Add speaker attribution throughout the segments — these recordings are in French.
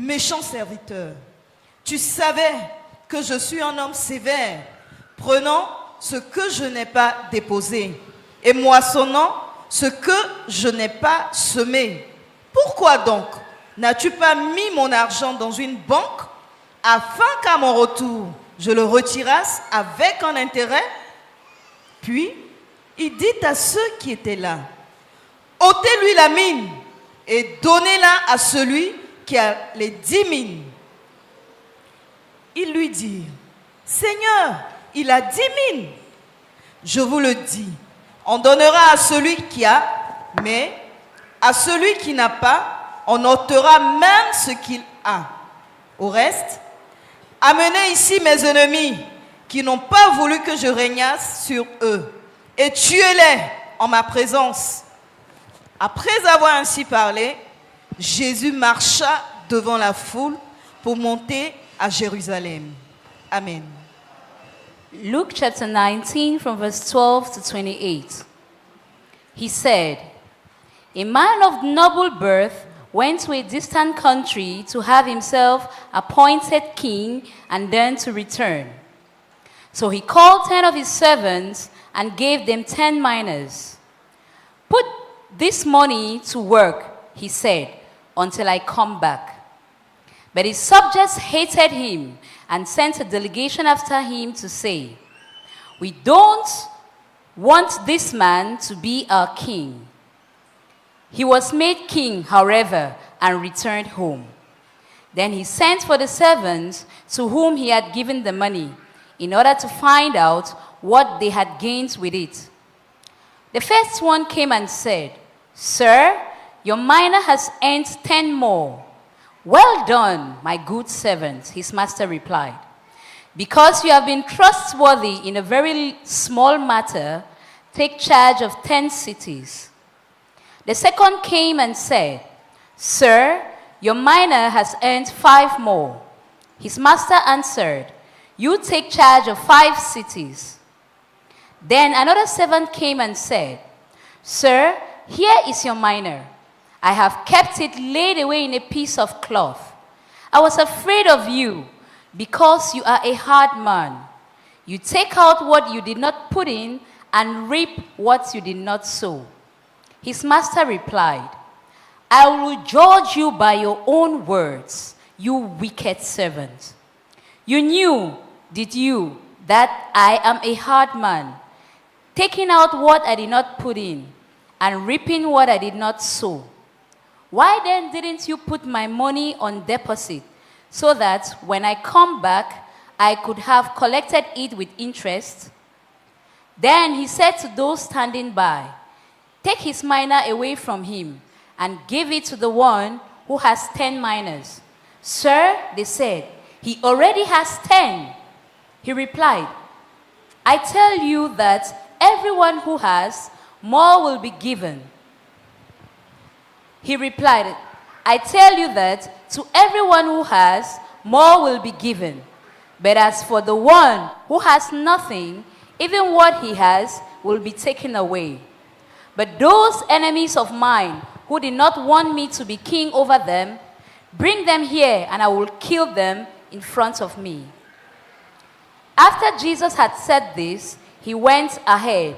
Speaker 1: Méchant serviteur, tu savais que je suis un homme sévère, prenant ce que je n'ai pas déposé et moissonnant ce que je n'ai pas semé. Pourquoi donc n'as-tu pas mis mon argent dans une banque afin qu'à mon retour, je le retirasse avec un intérêt? Puis, il dit à ceux qui étaient là, ôtez-lui la mine et donnez-la à celui qui a les 10 mines. Ils lui dirent, Seigneur, il a 10 mines. Je vous le dis, on donnera à celui qui a, mais à celui qui n'a pas, on ôtera même ce qu'il a. Au reste, amenez ici mes ennemis qui n'ont pas voulu que je régnasse sur eux, et tuez-les en ma présence. Après avoir ainsi parlé, Jésus marcha devant la foule pour monter à Jérusalem. Amen.
Speaker 2: Luke chapter 19 from verse 12 to 28. He said, a man of noble birth went to a distant country to have himself appointed king and then to return. So he called 10 of his servants and gave them 10 minas. Put this money to work, he said, until I come back. But his subjects hated him and sent a delegation after him to say, we don't want this man to be our king. He was made king, however, and returned home. Then he sent for the servants to whom he had given the money, in order to find out what they had gained with it. The first one came and said, Sir, your mina has earned 10 more. Well done, my good servant, his master replied. Because you have been trustworthy in a very small matter, take charge of 10 cities. The second came and said, Sir, your mina has earned 5 more. His master answered, you take charge of 5 cities. Then another servant came and said, Sir, here is your mina. I have kept it laid away in a piece of cloth. I was afraid of you, because you are a hard man. You take out what you did not put in and reap what you did not sow. His master replied, I will judge you by your own words, you wicked servant. You knew, did you, that I am a hard man, taking out what I did not put in and reaping what I did not sow? Why then didn't you put my money on deposit, so that when I come back, I could have collected it with interest? Then he said to those standing by, take his mina away from him and give it to the one who has 10 minas. Sir, they said, he already has 10. He replied, I tell you that everyone who has, more will be given. He replied, I tell you that to everyone who has, more will be given. But as for the one who has nothing, even what he has will be taken away. But those enemies of mine who did not want me to be king over them, bring them here and I will kill them in front of me. After Jesus had said this, he went ahead,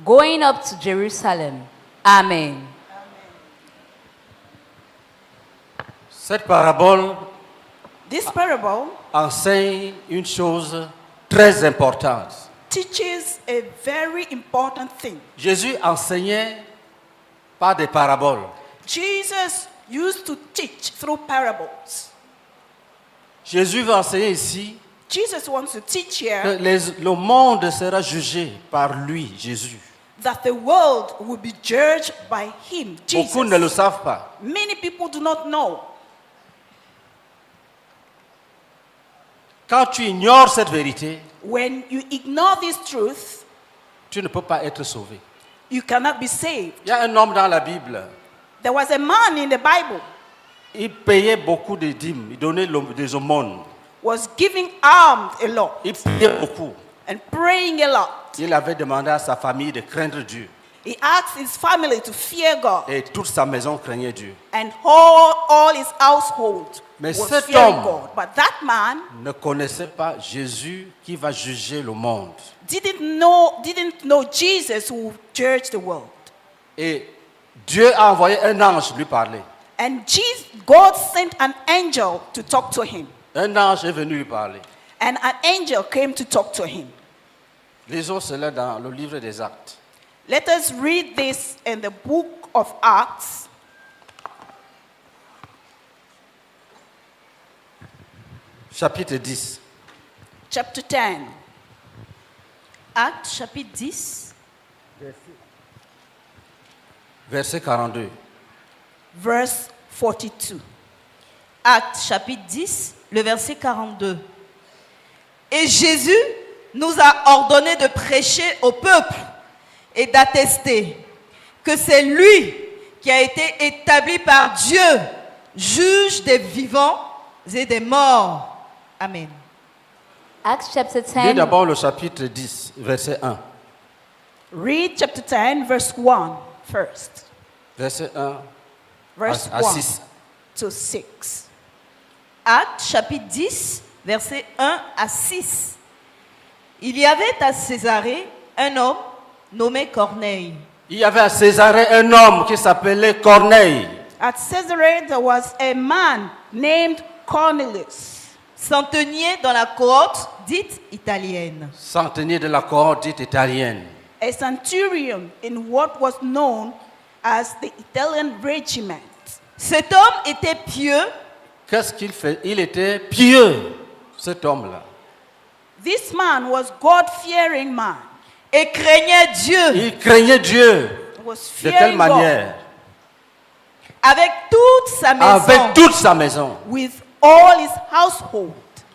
Speaker 2: going up to Jerusalem. Amen.
Speaker 3: Cette parabole
Speaker 1: This parable
Speaker 3: enseigne une chose très importante.
Speaker 1: teaches a very important thing.
Speaker 3: Jésus enseignait par des paraboles.
Speaker 1: Jesus used to teach through parables.
Speaker 3: Jésus veut enseigner ici
Speaker 1: Jesus wants to teach
Speaker 3: que
Speaker 1: here
Speaker 3: le monde sera jugé par lui, Jésus.
Speaker 1: that the world will be judged by him,
Speaker 3: Beaucoup ne le
Speaker 1: Jesus.
Speaker 3: savent pas.
Speaker 1: Many people do not know.
Speaker 3: Quand tu ignores cette vérité,
Speaker 1: When you ignore this truth,
Speaker 3: tu ne peux pas être sauvé.
Speaker 1: you cannot be saved.
Speaker 3: Il y a un homme dans la Bible,
Speaker 1: There was a man in the Bible
Speaker 3: il payait beaucoup de dîmes, il donnait des aumônes,
Speaker 1: was giving alms a lot
Speaker 3: il payait beaucoup.
Speaker 1: and praying a lot.
Speaker 3: Il avait demandé à sa famille de craindre Dieu.
Speaker 4: He asked his family to fear God,
Speaker 3: Et toute sa maison craignait Dieu.
Speaker 4: and all his household
Speaker 3: Mais
Speaker 4: was
Speaker 3: cet
Speaker 4: fearing
Speaker 3: homme-
Speaker 4: God. But that man
Speaker 3: Ne connaissait pas Jésus qui va juger le monde.
Speaker 4: didn't know Jesus who judged the world.
Speaker 3: Et Dieu a envoyé un ange lui parler.
Speaker 4: And God sent an angel to talk to him.
Speaker 3: Un ange est venu lui parler.
Speaker 4: And an angel came to talk to him.
Speaker 3: Lisons cela dans le livre des Actes.
Speaker 4: Let us read this in the book of Acts,
Speaker 3: Chapitre 10.
Speaker 4: chapter 10,
Speaker 1: Actes chapitre 10,
Speaker 3: Verset 42.
Speaker 4: verse 42.
Speaker 1: Actes chapitre 10, le verset 42. Et Jésus nous a ordonné de prêcher au peuple et d'attester que c'est lui qui a été établi par Dieu, juge des vivants et des morts. Amen.
Speaker 2: Acts chapter
Speaker 3: Lis
Speaker 2: 10,
Speaker 3: d'abord le chapitre 10, verset 1.
Speaker 4: Read chapter 10, verse 1 first.
Speaker 3: Verset 1
Speaker 4: Verse
Speaker 3: à
Speaker 4: 1
Speaker 3: 6.
Speaker 4: to 6.
Speaker 1: Actes chapitre 10, versets 1 à 6. Il y avait à Césarée un homme nommé Corneille.
Speaker 3: Il y avait à Césarée un homme qui s'appelait Corneille.
Speaker 4: At Caesarea there was a man named Cornelius,
Speaker 1: Centenier dans la cohorte dite italienne.
Speaker 3: Centenier de la cohorte dite italienne.
Speaker 4: a centurion in what was known as the Italian regiment.
Speaker 1: Cet homme était pieux
Speaker 3: Qu'est-ce qu'il fait? Il était pieux, cet homme-là.
Speaker 4: This man was God-fearing man.
Speaker 1: et craignait Dieu
Speaker 3: Il craignait Dieu.
Speaker 4: He was
Speaker 3: De quelle
Speaker 4: fearing God
Speaker 3: manière?
Speaker 1: avec toute sa maison.
Speaker 3: Avec toute sa maison.
Speaker 4: with all his household.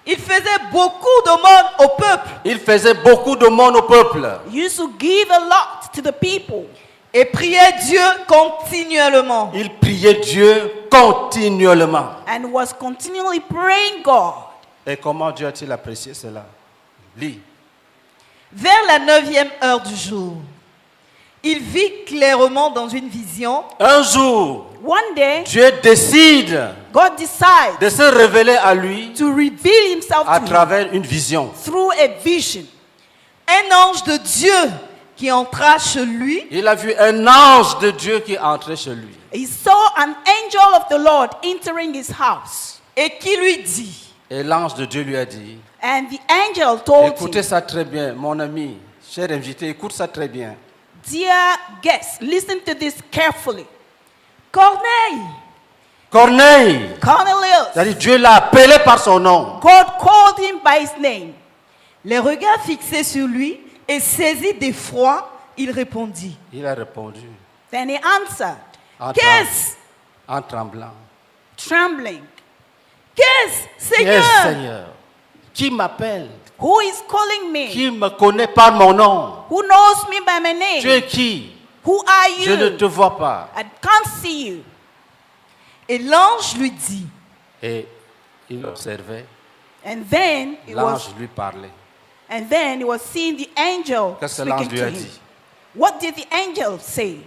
Speaker 1: Il faisait beaucoup d'aumônes au peuple
Speaker 3: Il faisait beaucoup de monde au peuple.
Speaker 4: He used to give a lot to the people
Speaker 1: et priait Dieu continuellement.
Speaker 3: Il priait Dieu continuellement.
Speaker 4: and was continually praying God.
Speaker 3: Et comment Dieu a-t-il apprécié cela? Lis.
Speaker 1: Vers la 9e heure du jour, il vit clairement dans une vision
Speaker 3: Un jour,
Speaker 4: One day,
Speaker 3: Dieu décide
Speaker 4: God decides
Speaker 3: de se révéler à lui
Speaker 4: to reveal himself
Speaker 3: à
Speaker 4: to him
Speaker 3: travers une vision.
Speaker 4: through a vision.
Speaker 1: un ange de Dieu qui entra chez lui
Speaker 3: Il a vu un ange de Dieu qui est entré chez lui.
Speaker 4: He saw an angel of the Lord entering his house.
Speaker 1: et qui lui dit,
Speaker 3: Et l'ange de Dieu lui a dit,
Speaker 4: And the angel told
Speaker 3: écoutez
Speaker 4: him,
Speaker 3: ça très bien, mon ami, cher invité, écoute ça très bien.
Speaker 4: Dear guest, listen to this carefully.
Speaker 1: Corneille,
Speaker 3: Corneille,
Speaker 4: Cornelius,
Speaker 3: c'est-à-dire Dieu l'a appelé par son nom.
Speaker 4: God called him by his name.
Speaker 1: les regards fixés sur lui et saisi d'effroi, il répondit,
Speaker 3: Il a répondu
Speaker 4: Then he answered,
Speaker 3: en,
Speaker 1: qu'est-ce,
Speaker 3: en tremblant.
Speaker 4: trembling,
Speaker 1: qu'est-ce,
Speaker 3: Yes,
Speaker 1: Seigneur?
Speaker 3: Seigneur, qui m'appelle?
Speaker 4: Who is calling me?
Speaker 3: Qui me connaît par mon nom?
Speaker 4: Who knows me by my name?
Speaker 3: Tu es qui?
Speaker 4: Who are
Speaker 3: Je ne te
Speaker 4: you?
Speaker 3: vois pas.
Speaker 4: I can't see you.
Speaker 1: Et l'ange lui dit,
Speaker 3: Et il observait,
Speaker 4: And then he
Speaker 3: l'ange
Speaker 4: was
Speaker 3: lui parlait.
Speaker 4: and then he was seeing the angel
Speaker 3: Qu'est-ce que l'ange
Speaker 4: speaking
Speaker 3: lui
Speaker 4: to
Speaker 3: a
Speaker 4: him.
Speaker 3: dit?
Speaker 4: What did the angel say?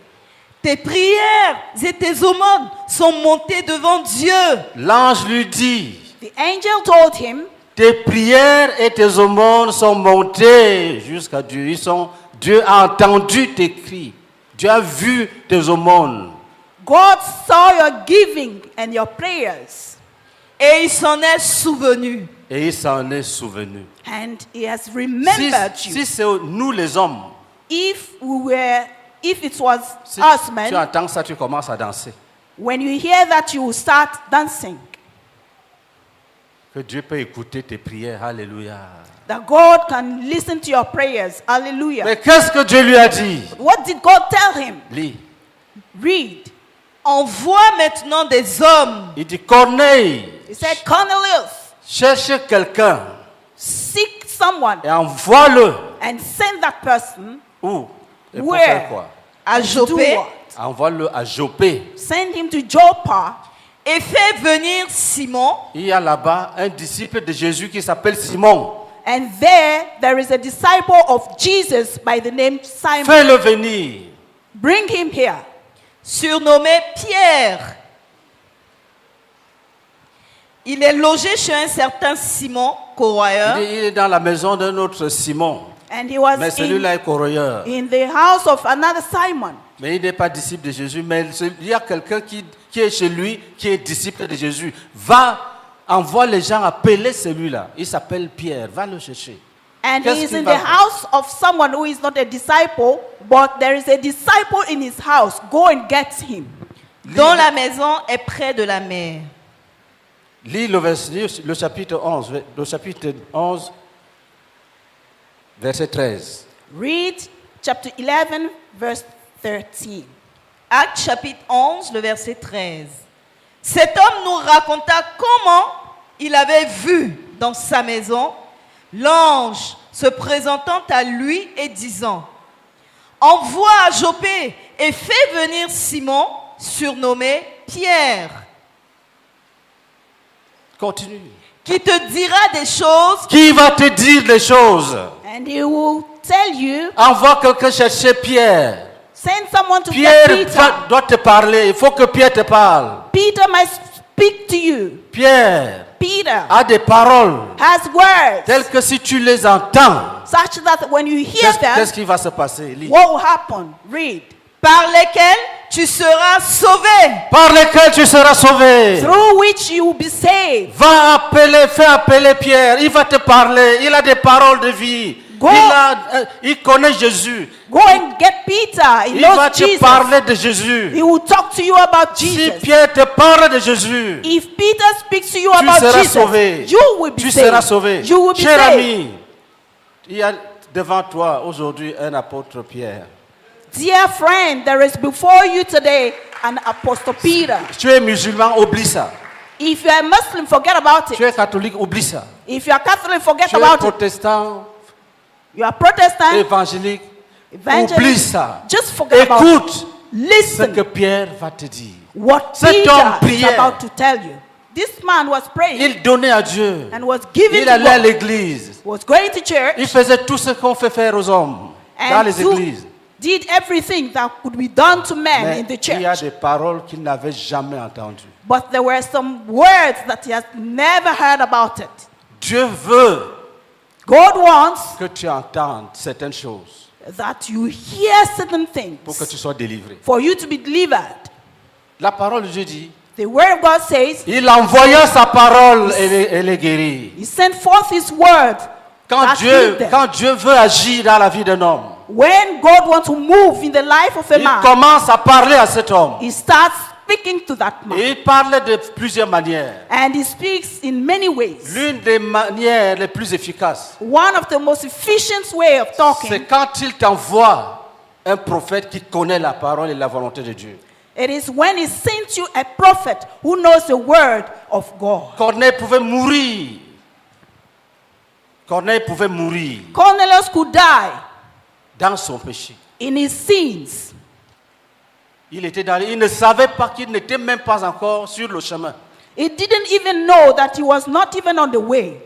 Speaker 1: tes prières et tes aumônes sont montées devant Dieu.
Speaker 3: L'ange lui dit,
Speaker 4: The angel told him,
Speaker 3: tes prières et tes aumônes sont montées jusqu'à Dieu. Dieu a entendu tes cris. Dieu a vu tes aumônes.
Speaker 4: God saw your giving and your prayers,
Speaker 1: Et il s'en est souvenu.
Speaker 3: Et il s'en est souvenu.
Speaker 4: and he has
Speaker 3: Si,
Speaker 4: remembered you.
Speaker 3: si c'est nous les hommes,
Speaker 4: If it was
Speaker 3: si
Speaker 4: us
Speaker 3: tu
Speaker 4: men,
Speaker 3: entends ça, tu commences à danser.
Speaker 4: when you hear that, you will start dancing.
Speaker 3: Que Dieu peut écouter tes prières. Alléluia.
Speaker 4: That God can listen to your prayers. Hallelujah.
Speaker 3: Mais qu'est-ce que Dieu lui a dit?
Speaker 4: What did God tell him?
Speaker 3: Lis.
Speaker 4: Read.
Speaker 1: Envoie maintenant des hommes
Speaker 3: Il dit, Corneille,
Speaker 4: He said, Cornelius,
Speaker 3: cherche quelqu'un
Speaker 4: seek someone
Speaker 3: et envoie-le.
Speaker 4: and send that person.
Speaker 3: Où? Et pour
Speaker 4: Where?
Speaker 3: faire quoi?
Speaker 1: à
Speaker 4: Do
Speaker 1: Jopé
Speaker 4: what?
Speaker 3: Envoie-le à Jopé.
Speaker 4: Send him to Joppa
Speaker 1: et fait venir Simon,
Speaker 3: Il y a là-bas un disciple de Jésus qui s'appelle Simon.
Speaker 4: and there is a disciple of Jesus by the name Simon.
Speaker 3: Fais-le venir.
Speaker 4: Bring him here.
Speaker 1: surnommé Pierre. Il est logé chez un certain Simon, corroyeur,
Speaker 3: Il est dans la maison d'un autre Simon.
Speaker 4: And he was
Speaker 3: Mais celui-là est corroyeur.
Speaker 4: in the house of another Simon.
Speaker 3: Mais il n'est pas disciple de Jésus. Mais il y a quelqu'un qui est chez lui, qui est disciple de Jésus. Envoie les gens appeler celui-là. Il s'appelle Pierre. Va le chercher.
Speaker 4: And
Speaker 3: Qu'est-ce
Speaker 4: he is
Speaker 3: qu'il
Speaker 4: in
Speaker 3: va
Speaker 4: the
Speaker 3: faire?
Speaker 4: house of someone who is not a disciple, but there is a disciple in his house. Go and get him.
Speaker 1: dont la maison est près de la mer.
Speaker 3: Lis le chapitre 11, verset 13.
Speaker 4: Read chapter 11, verse 13.
Speaker 1: Actes chapitre 11, le verset 13. Cet homme nous raconta comment il avait vu dans sa maison l'ange se présentant à lui et disant: envoie à Joppé et fais venir Simon, surnommé Pierre,
Speaker 3: Continue.
Speaker 1: qui te dira des choses
Speaker 3: Qui va te dire les choses?
Speaker 4: And he will tell you,
Speaker 3: Envoie quelqu'un chercher Pierre.
Speaker 4: send someone to get
Speaker 3: Pierre
Speaker 4: Peter.
Speaker 3: doit te parler. Il faut que Pierre te parle.
Speaker 4: Peter must speak to you.
Speaker 3: Pierre
Speaker 4: Peter
Speaker 3: a des paroles
Speaker 4: has words
Speaker 3: telles que si tu les entends,
Speaker 4: such that when you hear
Speaker 3: qu'est-ce
Speaker 4: them,
Speaker 3: qui va se passer? Lis.
Speaker 4: what will happen? Read.
Speaker 1: par lesquelles tu seras sauvé.
Speaker 3: Par lesquels tu seras sauvé.
Speaker 4: Through which you will be saved.
Speaker 3: Fais appeler Pierre. Il va te parler. Il a des paroles de vie.
Speaker 4: Go.
Speaker 3: Il connaît Jésus.
Speaker 4: Go and get Peter. He
Speaker 3: Il
Speaker 4: knows
Speaker 3: va te
Speaker 4: Jesus.
Speaker 3: parler de Jésus.
Speaker 4: He will talk to you about
Speaker 3: Si
Speaker 4: Jesus.
Speaker 3: Pierre te parle de Jésus,
Speaker 4: If Peter speaks to you
Speaker 3: tu
Speaker 4: about
Speaker 3: seras
Speaker 4: Jesus,
Speaker 3: sauvé.
Speaker 4: you will be
Speaker 3: Tu
Speaker 4: saved.
Speaker 3: seras sauvé.
Speaker 4: You will be
Speaker 3: Cher
Speaker 4: saved.
Speaker 3: ami, il y a devant toi aujourd'hui un apôtre Pierre.
Speaker 4: Dear friend, there is before you today an apostle Peter.
Speaker 3: Tu es musulman, oublie ça.
Speaker 4: If you are a Muslim, forget about
Speaker 3: Tu
Speaker 4: it.
Speaker 3: es catholique, oublie ça.
Speaker 4: If you are Catholic, forget
Speaker 3: Tu es
Speaker 4: about it.
Speaker 3: protestant,
Speaker 4: You are Protestant,
Speaker 3: évangélique, oublie
Speaker 4: evangelist,
Speaker 3: ça.
Speaker 4: just forget about it.
Speaker 3: Écoute ce
Speaker 4: Listen
Speaker 3: que Pierre va te dire.
Speaker 4: what
Speaker 3: Cet
Speaker 4: Peter
Speaker 3: homme
Speaker 4: is
Speaker 3: priait.
Speaker 4: about to tell you. This man was praying
Speaker 3: Il donnait à Dieu.
Speaker 4: and was giving
Speaker 3: Il
Speaker 4: to
Speaker 3: allait à
Speaker 4: God,
Speaker 3: l'église.
Speaker 4: was going to church,
Speaker 3: Il faisait tout ce qu'on fait faire aux hommes dans
Speaker 4: and
Speaker 3: les églises.
Speaker 4: did everything that could be done to men
Speaker 3: Mais
Speaker 4: in the
Speaker 3: il y a
Speaker 4: church.
Speaker 3: des paroles qu'il n'avait jamais entendues.
Speaker 4: But there were some words that he has never heard about it.
Speaker 3: Dieu veut
Speaker 4: God wants
Speaker 3: que tu entendes certaines choses
Speaker 4: that you hear certain things
Speaker 3: pour que tu sois délivré.
Speaker 4: for you to be delivered.
Speaker 3: La parole de Dieu dit,
Speaker 4: The word of God says
Speaker 3: il envoya sa parole et les guérit.
Speaker 4: he sent forth his word that healed them.
Speaker 3: Quand Dieu veut agir dans la vie d'un homme,
Speaker 4: When God wants to move in the life of a
Speaker 3: il
Speaker 4: man,
Speaker 3: commence à parler à cet homme.
Speaker 4: he starts speaking to that man.
Speaker 3: Et il parle de plusieurs manières.
Speaker 4: And he speaks in many ways.
Speaker 3: L'une des manières les plus efficaces,
Speaker 4: One of the most efficient way of
Speaker 3: c'est
Speaker 4: talking,
Speaker 3: quand il t'envoie un prophète qui connaît la parole et la volonté de Dieu.
Speaker 4: it is when he sends you a prophet who knows the word of God.
Speaker 3: Corneille pouvait mourir. Corneille pouvait mourir
Speaker 4: Cornelius could die
Speaker 3: dans son péché.
Speaker 4: in his sins.
Speaker 3: Il ne savait pas qu'il n'était même pas encore sur le chemin.
Speaker 4: He didn't even know that he was not even on the way.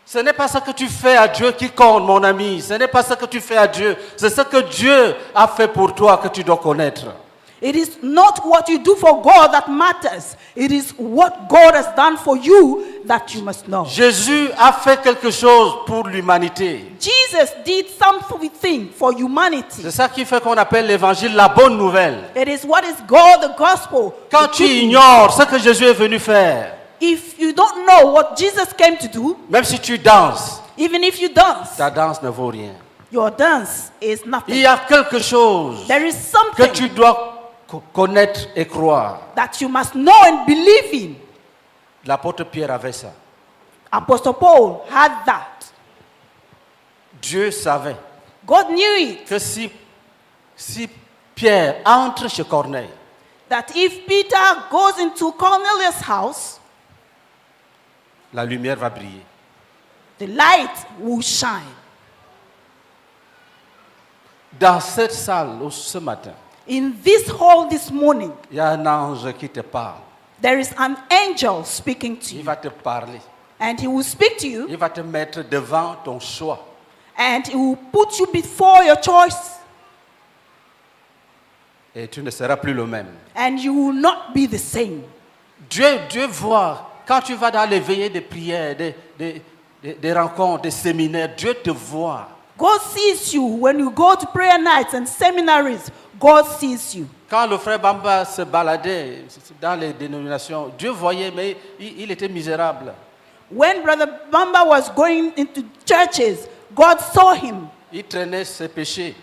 Speaker 3: Ce n'est pas ce que tu fais à Dieu qui compte, mon ami. Ce n'est pas ce que tu fais à Dieu. C'est ce que Dieu a fait pour toi que tu dois connaître.
Speaker 4: It is not what you do for God that matters. It is what God has done for you that you must know.
Speaker 3: Jésus a fait quelque chose pour l'humanité.
Speaker 4: Jesus did something for humanity.
Speaker 3: C'est ça qui fait qu'on appelle l'évangile la bonne nouvelle.
Speaker 4: It is what is called the gospel.
Speaker 3: Quand
Speaker 4: the
Speaker 3: tu
Speaker 4: good news.
Speaker 3: ignores ce que Jésus est venu faire,
Speaker 4: If you don't know what Jesus came to do,
Speaker 3: même si tu danses,
Speaker 4: even if you dance,
Speaker 3: ta danse ne vaut rien.
Speaker 4: your dance is
Speaker 3: Il
Speaker 4: nothing.
Speaker 3: y a quelque chose
Speaker 4: There is
Speaker 3: que tu
Speaker 4: something
Speaker 3: dois connaître et croire.
Speaker 4: that you must know and believe in.
Speaker 3: L'apôtre Pierre avait ça.
Speaker 4: Apostle Paul had that.
Speaker 3: Dieu savait
Speaker 4: God knew it.
Speaker 3: que si Pierre entre chez Corneille,
Speaker 4: That if Peter goes into Cornelius' house,
Speaker 3: la lumière va briller.
Speaker 4: the light will shine.
Speaker 3: Dans cette salle, ce matin,
Speaker 4: In this hall this morning,
Speaker 3: il y a un ange qui te parle.
Speaker 4: there is an angel speaking to
Speaker 3: Il
Speaker 4: you.
Speaker 3: va te parler.
Speaker 4: And he will speak to you
Speaker 3: Il va te mettre devant ton choix.
Speaker 4: and he will put you before your choice.
Speaker 3: Et tu ne seras plus le même.
Speaker 4: and you will not be the same.
Speaker 3: Dieu voit, quand tu vas dans les veillées de prière, des rencontres, des séminaires, Dieu te voit.
Speaker 4: God sees you when you go to prayer nights and seminaries. God sees you.
Speaker 3: Quand le frère Bamba se baladait dans les dénominations, Dieu voyait, mais il était misérable.
Speaker 4: When Brother Bamba was going into churches, God saw him.
Speaker 3: Il traînait ses péchés.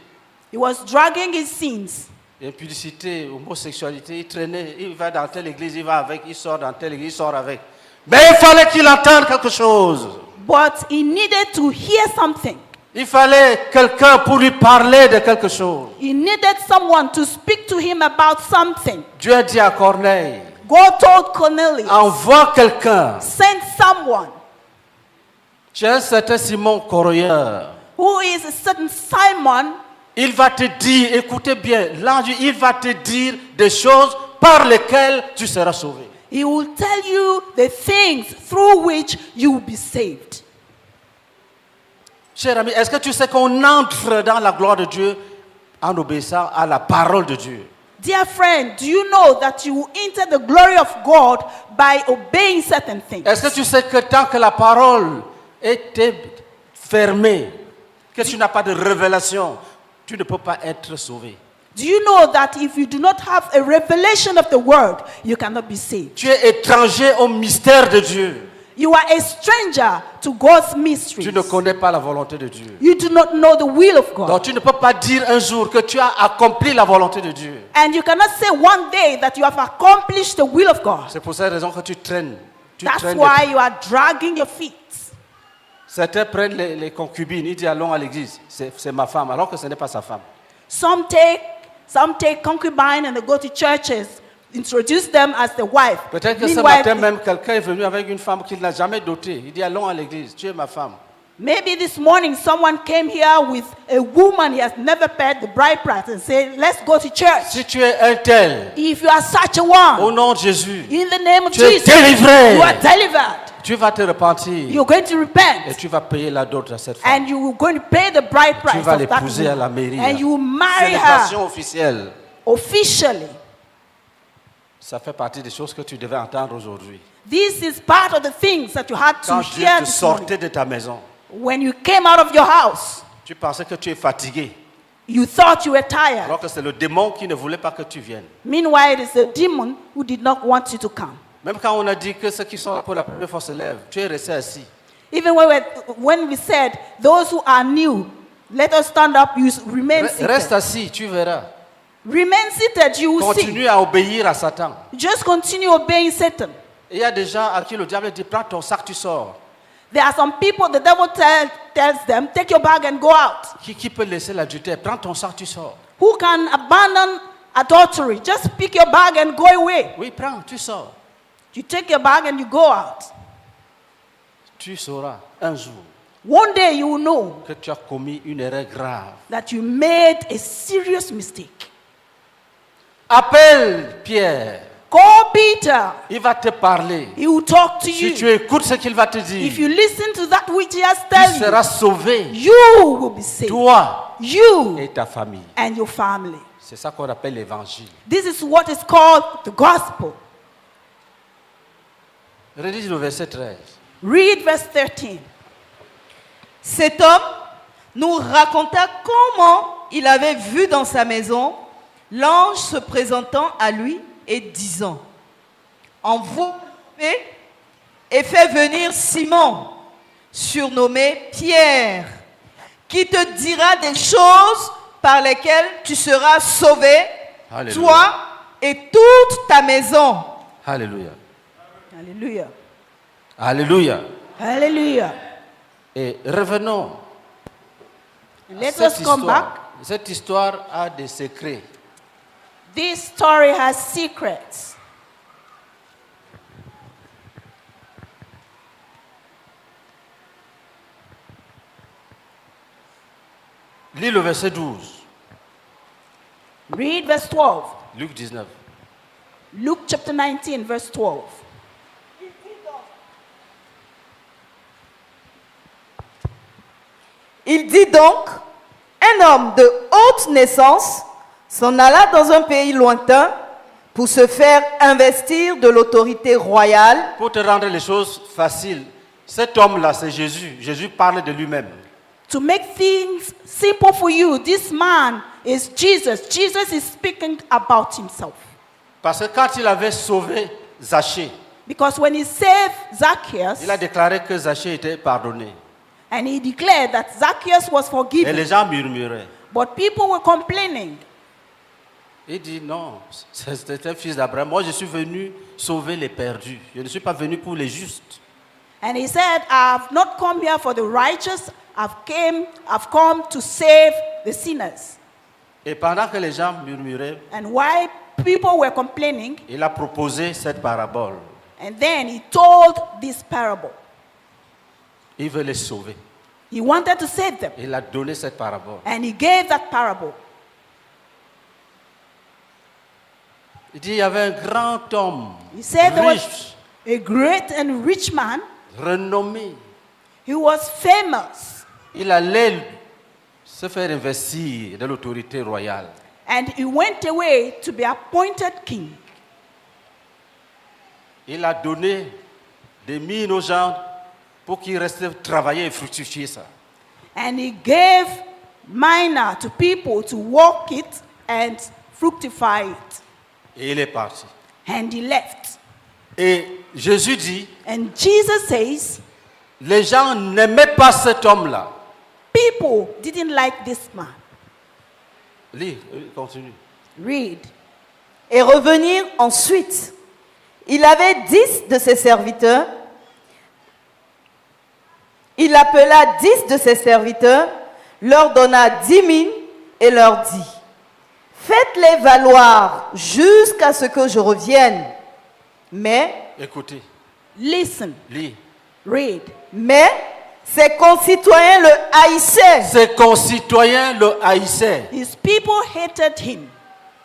Speaker 4: He was dragging his sins.
Speaker 3: Impudicité, homosexualité, il traînait, il va dans telle église, il va avec, il sort dans telle église, il sort avec. Mais il fallait qu'il entende quelque chose.
Speaker 4: But he needed to hear something.
Speaker 3: Il fallait quelqu'un pour lui parler de quelque chose.
Speaker 4: He needed someone to speak to him about something.
Speaker 3: Dieu a dit à Corneille,
Speaker 4: God told Cornelius,
Speaker 3: envoie quelqu'un.
Speaker 4: send someone
Speaker 3: J'ai un certain Simon Corroyeur.
Speaker 4: who is a certain Simon.
Speaker 3: Il va te dire, écoutez bien, l'ange, il va te dire des choses par lesquelles tu seras sauvé.
Speaker 4: He will tell you the things through which you will be saved.
Speaker 3: Cher ami, est-ce que tu sais qu'on entre dans la gloire de Dieu en obéissant à la parole de Dieu?
Speaker 4: Dear friend, do you know that you will enter the glory of God by obeying certain things?
Speaker 3: Est-ce que tu sais que tant que la parole était fermée, que tu n'as pas de révélation, tu ne peux pas être sauvé?
Speaker 4: Do you know that if you do not have a revelation of the word, you cannot be saved?
Speaker 3: Tu es étranger au mystère de Dieu.
Speaker 4: You are a stranger to God's mysteries.
Speaker 3: Tu ne connais pas la volonté de Dieu.
Speaker 4: You do not know the will of God.
Speaker 3: Donc tu ne peux pas dire un jour que tu as accompli la volonté de Dieu.
Speaker 4: And you cannot say one day that you have accomplished the will of God.
Speaker 3: C'est pour cette raison que tu traînes.
Speaker 4: That's why you are dragging your feet.
Speaker 3: Certains prennent les concubines, ils disent allons à l'église, c'est ma femme, alors que ce n'est pas sa femme.
Speaker 4: Some take concubine and they go to churches, introduce them as the wife.
Speaker 3: Peut-être que ce
Speaker 4: Meanwhile,
Speaker 3: matin même, quelqu'un est venu avec une femme qu'il n'a jamais dotée. Il dit allons à l'église, tu es ma femme.
Speaker 4: maybe this morning someone came here with a woman he has never paid the bride price and said, let's go to church.
Speaker 3: Si tu es un tel,
Speaker 4: If you are such a
Speaker 3: au
Speaker 4: one,
Speaker 3: nom de Jésus,
Speaker 4: in the name of
Speaker 3: tu es
Speaker 4: Jesus,
Speaker 3: délivré.
Speaker 4: you are delivered.
Speaker 3: Tu vas te repentir
Speaker 4: You're going to
Speaker 3: et
Speaker 4: repent.
Speaker 3: tu vas payer la dot à cette femme.
Speaker 4: And you are going to pay the bride
Speaker 3: Tu
Speaker 4: price
Speaker 3: vas
Speaker 4: of that
Speaker 3: l'épouser à la
Speaker 4: woman.
Speaker 3: mairie.
Speaker 4: And you will marry her
Speaker 3: Célébration officielle.
Speaker 4: officially.
Speaker 3: Ça fait partie des choses que tu devais entendre aujourd'hui.
Speaker 4: This is part of the things that you had to
Speaker 3: Quand Dieu
Speaker 4: hear
Speaker 3: te
Speaker 4: this morning.
Speaker 3: sortait de ta maison,
Speaker 4: When you came out of your house,
Speaker 3: tu pensais que tu es fatigué,
Speaker 4: you thought you were tired.
Speaker 3: alors que c'est le démon qui ne voulait pas que tu viennes.
Speaker 4: Meanwhile, it is the demon who did not want you to come.
Speaker 3: Même quand on a dit que ceux qui sont là pour la première fois se lèvent, tu es resté assis.
Speaker 4: Even when we said, those who are new, let us stand up, you remain
Speaker 3: Reste
Speaker 4: seated.
Speaker 3: assis, tu verras.
Speaker 4: Remain seated, you will see.
Speaker 3: Continue à obéir à Satan.
Speaker 4: Just continue obeying Satan.
Speaker 3: Et il y a des gens à qui le diable dit prends ton sac, tu sors.
Speaker 4: There are some people, the devil tells them, take your bag and go out.
Speaker 3: Qui peut laisser l'adultère? Prends ton sac, tu sors.
Speaker 4: Who can abandon adultery? Just pick your bag and go away.
Speaker 3: Oui, prends, tu sors.
Speaker 4: You take your bag and you go out.
Speaker 3: Tu sauras un jour
Speaker 4: One day you will know
Speaker 3: que tu as commis une erreur grave.
Speaker 4: that you made a serious mistake.
Speaker 3: Appelle Pierre.
Speaker 4: Call Peter.
Speaker 3: Il va te parler.
Speaker 4: He will talk to
Speaker 3: Si tu
Speaker 4: you.
Speaker 3: écoutes ce qu'il va te
Speaker 4: If
Speaker 3: dire,
Speaker 4: you listen to that which he has
Speaker 3: tu
Speaker 4: told
Speaker 3: seras sauvé.
Speaker 4: you, you will be saved.
Speaker 3: Toi
Speaker 4: You
Speaker 3: et ta famille.
Speaker 4: and your family.
Speaker 3: C'est ça qu'on appelle l'évangile.
Speaker 4: This is what is called the gospel.
Speaker 3: Rédige le verset 13.
Speaker 4: Read verse 13.
Speaker 1: Cet homme nous raconta comment il avait vu dans sa maison l'ange se présentant à lui et disant, envoie et fais venir Simon, surnommé Pierre, qui te dira des choses par lesquelles tu seras sauvé,
Speaker 3: Alléluia.
Speaker 1: toi et toute ta maison.
Speaker 3: Alléluia.
Speaker 4: Hallelujah.
Speaker 3: Alléluia.
Speaker 4: Hallelujah.
Speaker 3: Et revenons.
Speaker 4: Let
Speaker 3: Cette
Speaker 4: us come back.
Speaker 3: Cette histoire a des secrets.
Speaker 4: This story has secrets.
Speaker 3: Lis le verset 12.
Speaker 4: Read verse 12.
Speaker 3: Luc 19.
Speaker 4: Luke chapter 19, verse 12.
Speaker 1: Il dit donc, un homme de haute naissance s'en alla dans un pays lointain pour se faire investir de l'autorité royale.
Speaker 3: Pour te rendre les choses faciles, cet homme-là, c'est Jésus. Jésus parle de lui-même.
Speaker 4: To make things simple for you, this man is Jesus. Jesus is speaking about himself.
Speaker 3: Parce que quand il avait sauvé Zachée,
Speaker 4: Because when he saved Zacchaeus,
Speaker 3: il a déclaré que Zachée était pardonné.
Speaker 4: and he declared that Zacchaeus was
Speaker 3: Et
Speaker 4: forgiven,
Speaker 3: les gens murmuraient.
Speaker 4: but people were complaining.
Speaker 3: Il dit non, c'est un fils d'Abraham. Moi, je suis venu sauver les perdus. Je ne suis pas venu pour les justes.
Speaker 4: And he said, I have not come here for the righteous, I've come to save the sinners.
Speaker 3: Et pendant que les gens murmuraient,
Speaker 4: And while people were complaining,
Speaker 3: il a proposé cette parabole.
Speaker 4: and then he told this parable.
Speaker 3: Il veut les sauver.
Speaker 4: He wanted to save them.
Speaker 3: Il a donné cette parabole.
Speaker 4: And he gave that parable.
Speaker 3: Il dit il y avait un grand homme,
Speaker 4: He said there was
Speaker 3: riche,
Speaker 4: a great and rich man.
Speaker 3: renommé.
Speaker 4: He was famous.
Speaker 3: Il allait se faire investir de l'autorité royale.
Speaker 4: And he went away to be appointed king.
Speaker 3: Il a donné des mines aux gens pour qu'ils restent travailler et fructifier ça.
Speaker 4: And he gave manna to people to work it and fructify it.
Speaker 3: Et il est parti.
Speaker 4: And he left.
Speaker 3: Et Jésus dit,
Speaker 4: And Jesus says,
Speaker 3: les gens n'aimaient pas cet homme-là.
Speaker 4: people didn't like this man.
Speaker 3: Lis, continue.
Speaker 4: Read.
Speaker 1: Et revenir ensuite. Il avait 10 de ses serviteurs. Il appela 10 de ses serviteurs, leur donna 10 000 et leur dit, faites-les valoir jusqu'à ce que je revienne. Mais
Speaker 3: Écoutez,
Speaker 4: Listen.
Speaker 3: lis.
Speaker 4: Read.
Speaker 1: ses concitoyens le haïssaient.
Speaker 3: Ses concitoyens le haïssaient.
Speaker 4: His people hated him.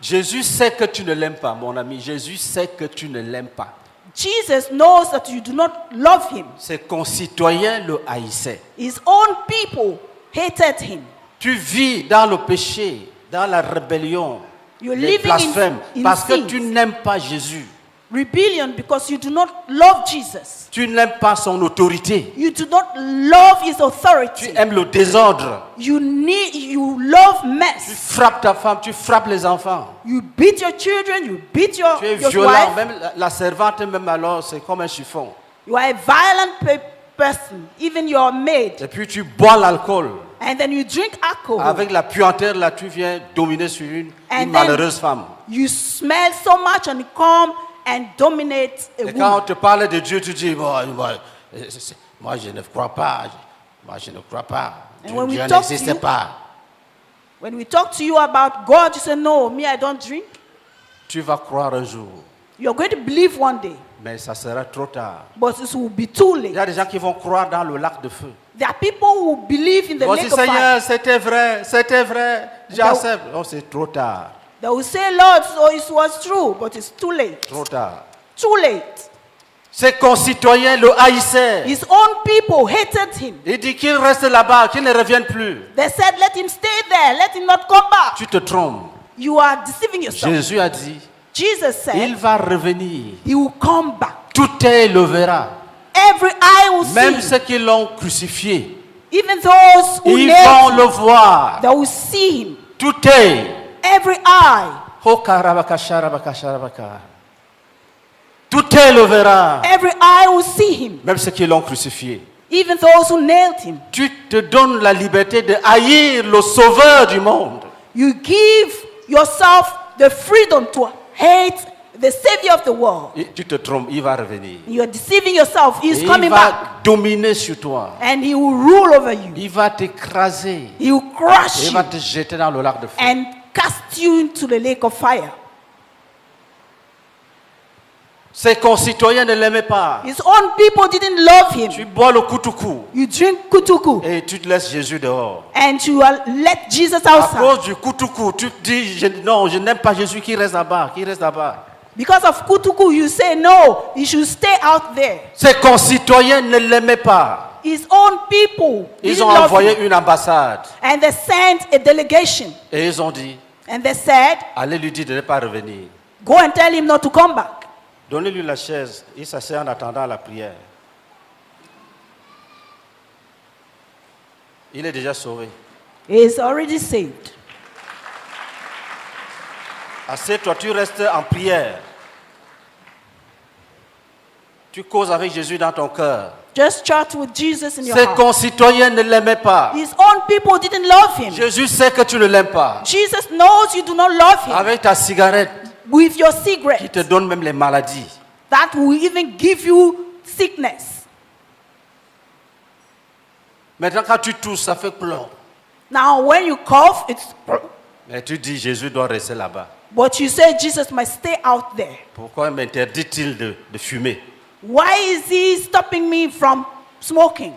Speaker 3: Jésus sait que tu ne l'aimes pas, mon ami. Jésus sait que tu ne l'aimes pas.
Speaker 4: Jesus knows that you do not love him.
Speaker 3: Ses concitoyens le haïssaient.
Speaker 4: His own people hated him.
Speaker 3: Tu vis dans le péché, dans la rébellion,
Speaker 4: You're
Speaker 3: les
Speaker 4: living
Speaker 3: blasphèmes,
Speaker 4: in
Speaker 3: parce que
Speaker 4: sins.
Speaker 3: tu n'aimes pas Jésus.
Speaker 4: Rebellion because you do not love Jesus.
Speaker 3: Tu n'aimes pas son autorité.
Speaker 4: You do not love his
Speaker 3: Tu
Speaker 4: authority.
Speaker 3: aimes le désordre.
Speaker 4: You love
Speaker 3: Tu
Speaker 4: mess.
Speaker 3: frappes ta femme, tu frappes les enfants.
Speaker 4: You beat your children, you beat your
Speaker 3: Tu es
Speaker 4: wife.
Speaker 3: violent, même la servante, même alors, c'est comme un chiffon.
Speaker 4: You are a violent person, even your maid.
Speaker 3: Et puis tu bois l'alcool.
Speaker 4: And then you drink alcohol.
Speaker 3: Avec la puanteur, là, tu viens dominer sur une
Speaker 4: And then-
Speaker 3: malheureuse femme.
Speaker 4: You smell so much and you come and dominate a
Speaker 3: Et quand on
Speaker 4: woman.
Speaker 3: te parle de Dieu, tu dis, moi, je ne crois pas. Moi, je ne crois pas.
Speaker 4: And when we
Speaker 3: Dieu
Speaker 4: talk to
Speaker 3: n'existe
Speaker 4: you-
Speaker 3: pas.
Speaker 4: When we talk to you about God, you say, no, me, I don't drink.
Speaker 3: Tu vas croire un jour,
Speaker 4: You're going to believe one day,
Speaker 3: mais ça sera trop tard.
Speaker 4: but it will be too
Speaker 3: Il y
Speaker 4: late.
Speaker 3: a des gens qui vont croire dans le lac de feu.
Speaker 4: There are people who believe in the
Speaker 3: Ils vont
Speaker 4: lake
Speaker 3: dire,
Speaker 4: of fire.
Speaker 3: Seigneur, c'était vrai, j'accepte. Oh, c'est trop tard,
Speaker 4: They will say, Lord, so it was true, but it's too late.
Speaker 3: trop tard.
Speaker 4: Too late.
Speaker 3: Ses concitoyens le haïssaient.
Speaker 4: His own people hated him.
Speaker 3: Il dit qu'il reste là-bas, qu'il ne revienne plus.
Speaker 4: They said, let him stay there, let him not come back.
Speaker 3: Tu te trompes.
Speaker 4: You are deceiving yourself.
Speaker 3: Jésus a dit,
Speaker 4: Jesus said,
Speaker 3: il va revenir.
Speaker 4: he will come back.
Speaker 3: Tout œil le verra.
Speaker 4: Every eye will
Speaker 3: Même
Speaker 4: see.
Speaker 3: ceux qui l'ont crucifié,
Speaker 4: Even those who
Speaker 3: ils
Speaker 4: nailed
Speaker 3: vont
Speaker 4: him,
Speaker 3: le voir.
Speaker 4: they will see him.
Speaker 3: Tout œil.
Speaker 4: Every eye.
Speaker 3: Oh, karabaka, sharabaka, sharabaka. Tout œil le verra.
Speaker 4: Every eye will see him.
Speaker 3: Même ceux qui l'ont crucifié.
Speaker 4: Even those who nailed him.
Speaker 3: Tu te donnes la liberté de haïr le sauveur du monde.
Speaker 4: You give yourself the freedom to hate the Savior of the world.
Speaker 3: Et tu te trompes, il va revenir.
Speaker 4: You are deceiving yourself. He
Speaker 3: Et
Speaker 4: is
Speaker 3: il
Speaker 4: coming
Speaker 3: va
Speaker 4: back.
Speaker 3: dominer sur toi.
Speaker 4: And he will rule over you.
Speaker 3: Il va t'écraser.
Speaker 4: He will crush
Speaker 3: Il
Speaker 4: you
Speaker 3: va te jeter dans le lac de feu.
Speaker 4: and cast you into the lake of fire.
Speaker 3: Ses concitoyens ne l'aimaient pas.
Speaker 4: His own people didn't love him.
Speaker 3: Tu bois le kutuku
Speaker 4: You drink kutuku
Speaker 3: et tu te laisses Jésus dehors.
Speaker 4: and you let Jesus
Speaker 3: À
Speaker 4: outside.
Speaker 3: cause du kutuku, tu te dis, non, je n'aime pas Jésus qui reste là-bas, qui reste là-bas.
Speaker 4: Because of kutuku, you say no, he should stay out there.
Speaker 3: Ses concitoyens ne l'aimaient pas.
Speaker 4: His own people
Speaker 3: Ils
Speaker 4: didn't
Speaker 3: ont
Speaker 4: love
Speaker 3: envoyé
Speaker 4: him.
Speaker 3: une ambassade
Speaker 4: And they sent a delegation.
Speaker 3: et ils ont dit,
Speaker 4: And they said,
Speaker 3: allez lui dire de ne pas revenir.
Speaker 4: go and tell him not to come back.
Speaker 3: Donnez-lui la chaise. Il s'assied en attendant la prière. Il est déjà sauvé.
Speaker 4: He is already saved.
Speaker 3: Assieds-toi, tu restes en prière. Tu causes avec Jésus dans ton cœur.
Speaker 4: Just chat with Jesus in your
Speaker 3: Ses
Speaker 4: heart.
Speaker 3: concitoyens ne l'aimaient pas.
Speaker 4: His own people didn't love him.
Speaker 3: Jésus sait que tu ne l'aimes pas.
Speaker 4: Jesus knows you do not love him.
Speaker 3: Avec ta cigarette,
Speaker 4: With your
Speaker 3: qui
Speaker 4: cigarette,
Speaker 3: te donne même les maladies.
Speaker 4: that will even give you sickness.
Speaker 3: Maintenant, quand tu tousses, ça fait plomb.
Speaker 4: Now, when you cough, it's.
Speaker 3: Mais tu dis, Jésus doit rester là-bas.
Speaker 4: But you say Jesus must stay out there.
Speaker 3: Pourquoi m'interdit-il de fumer?
Speaker 4: Why is he stopping me from smoking?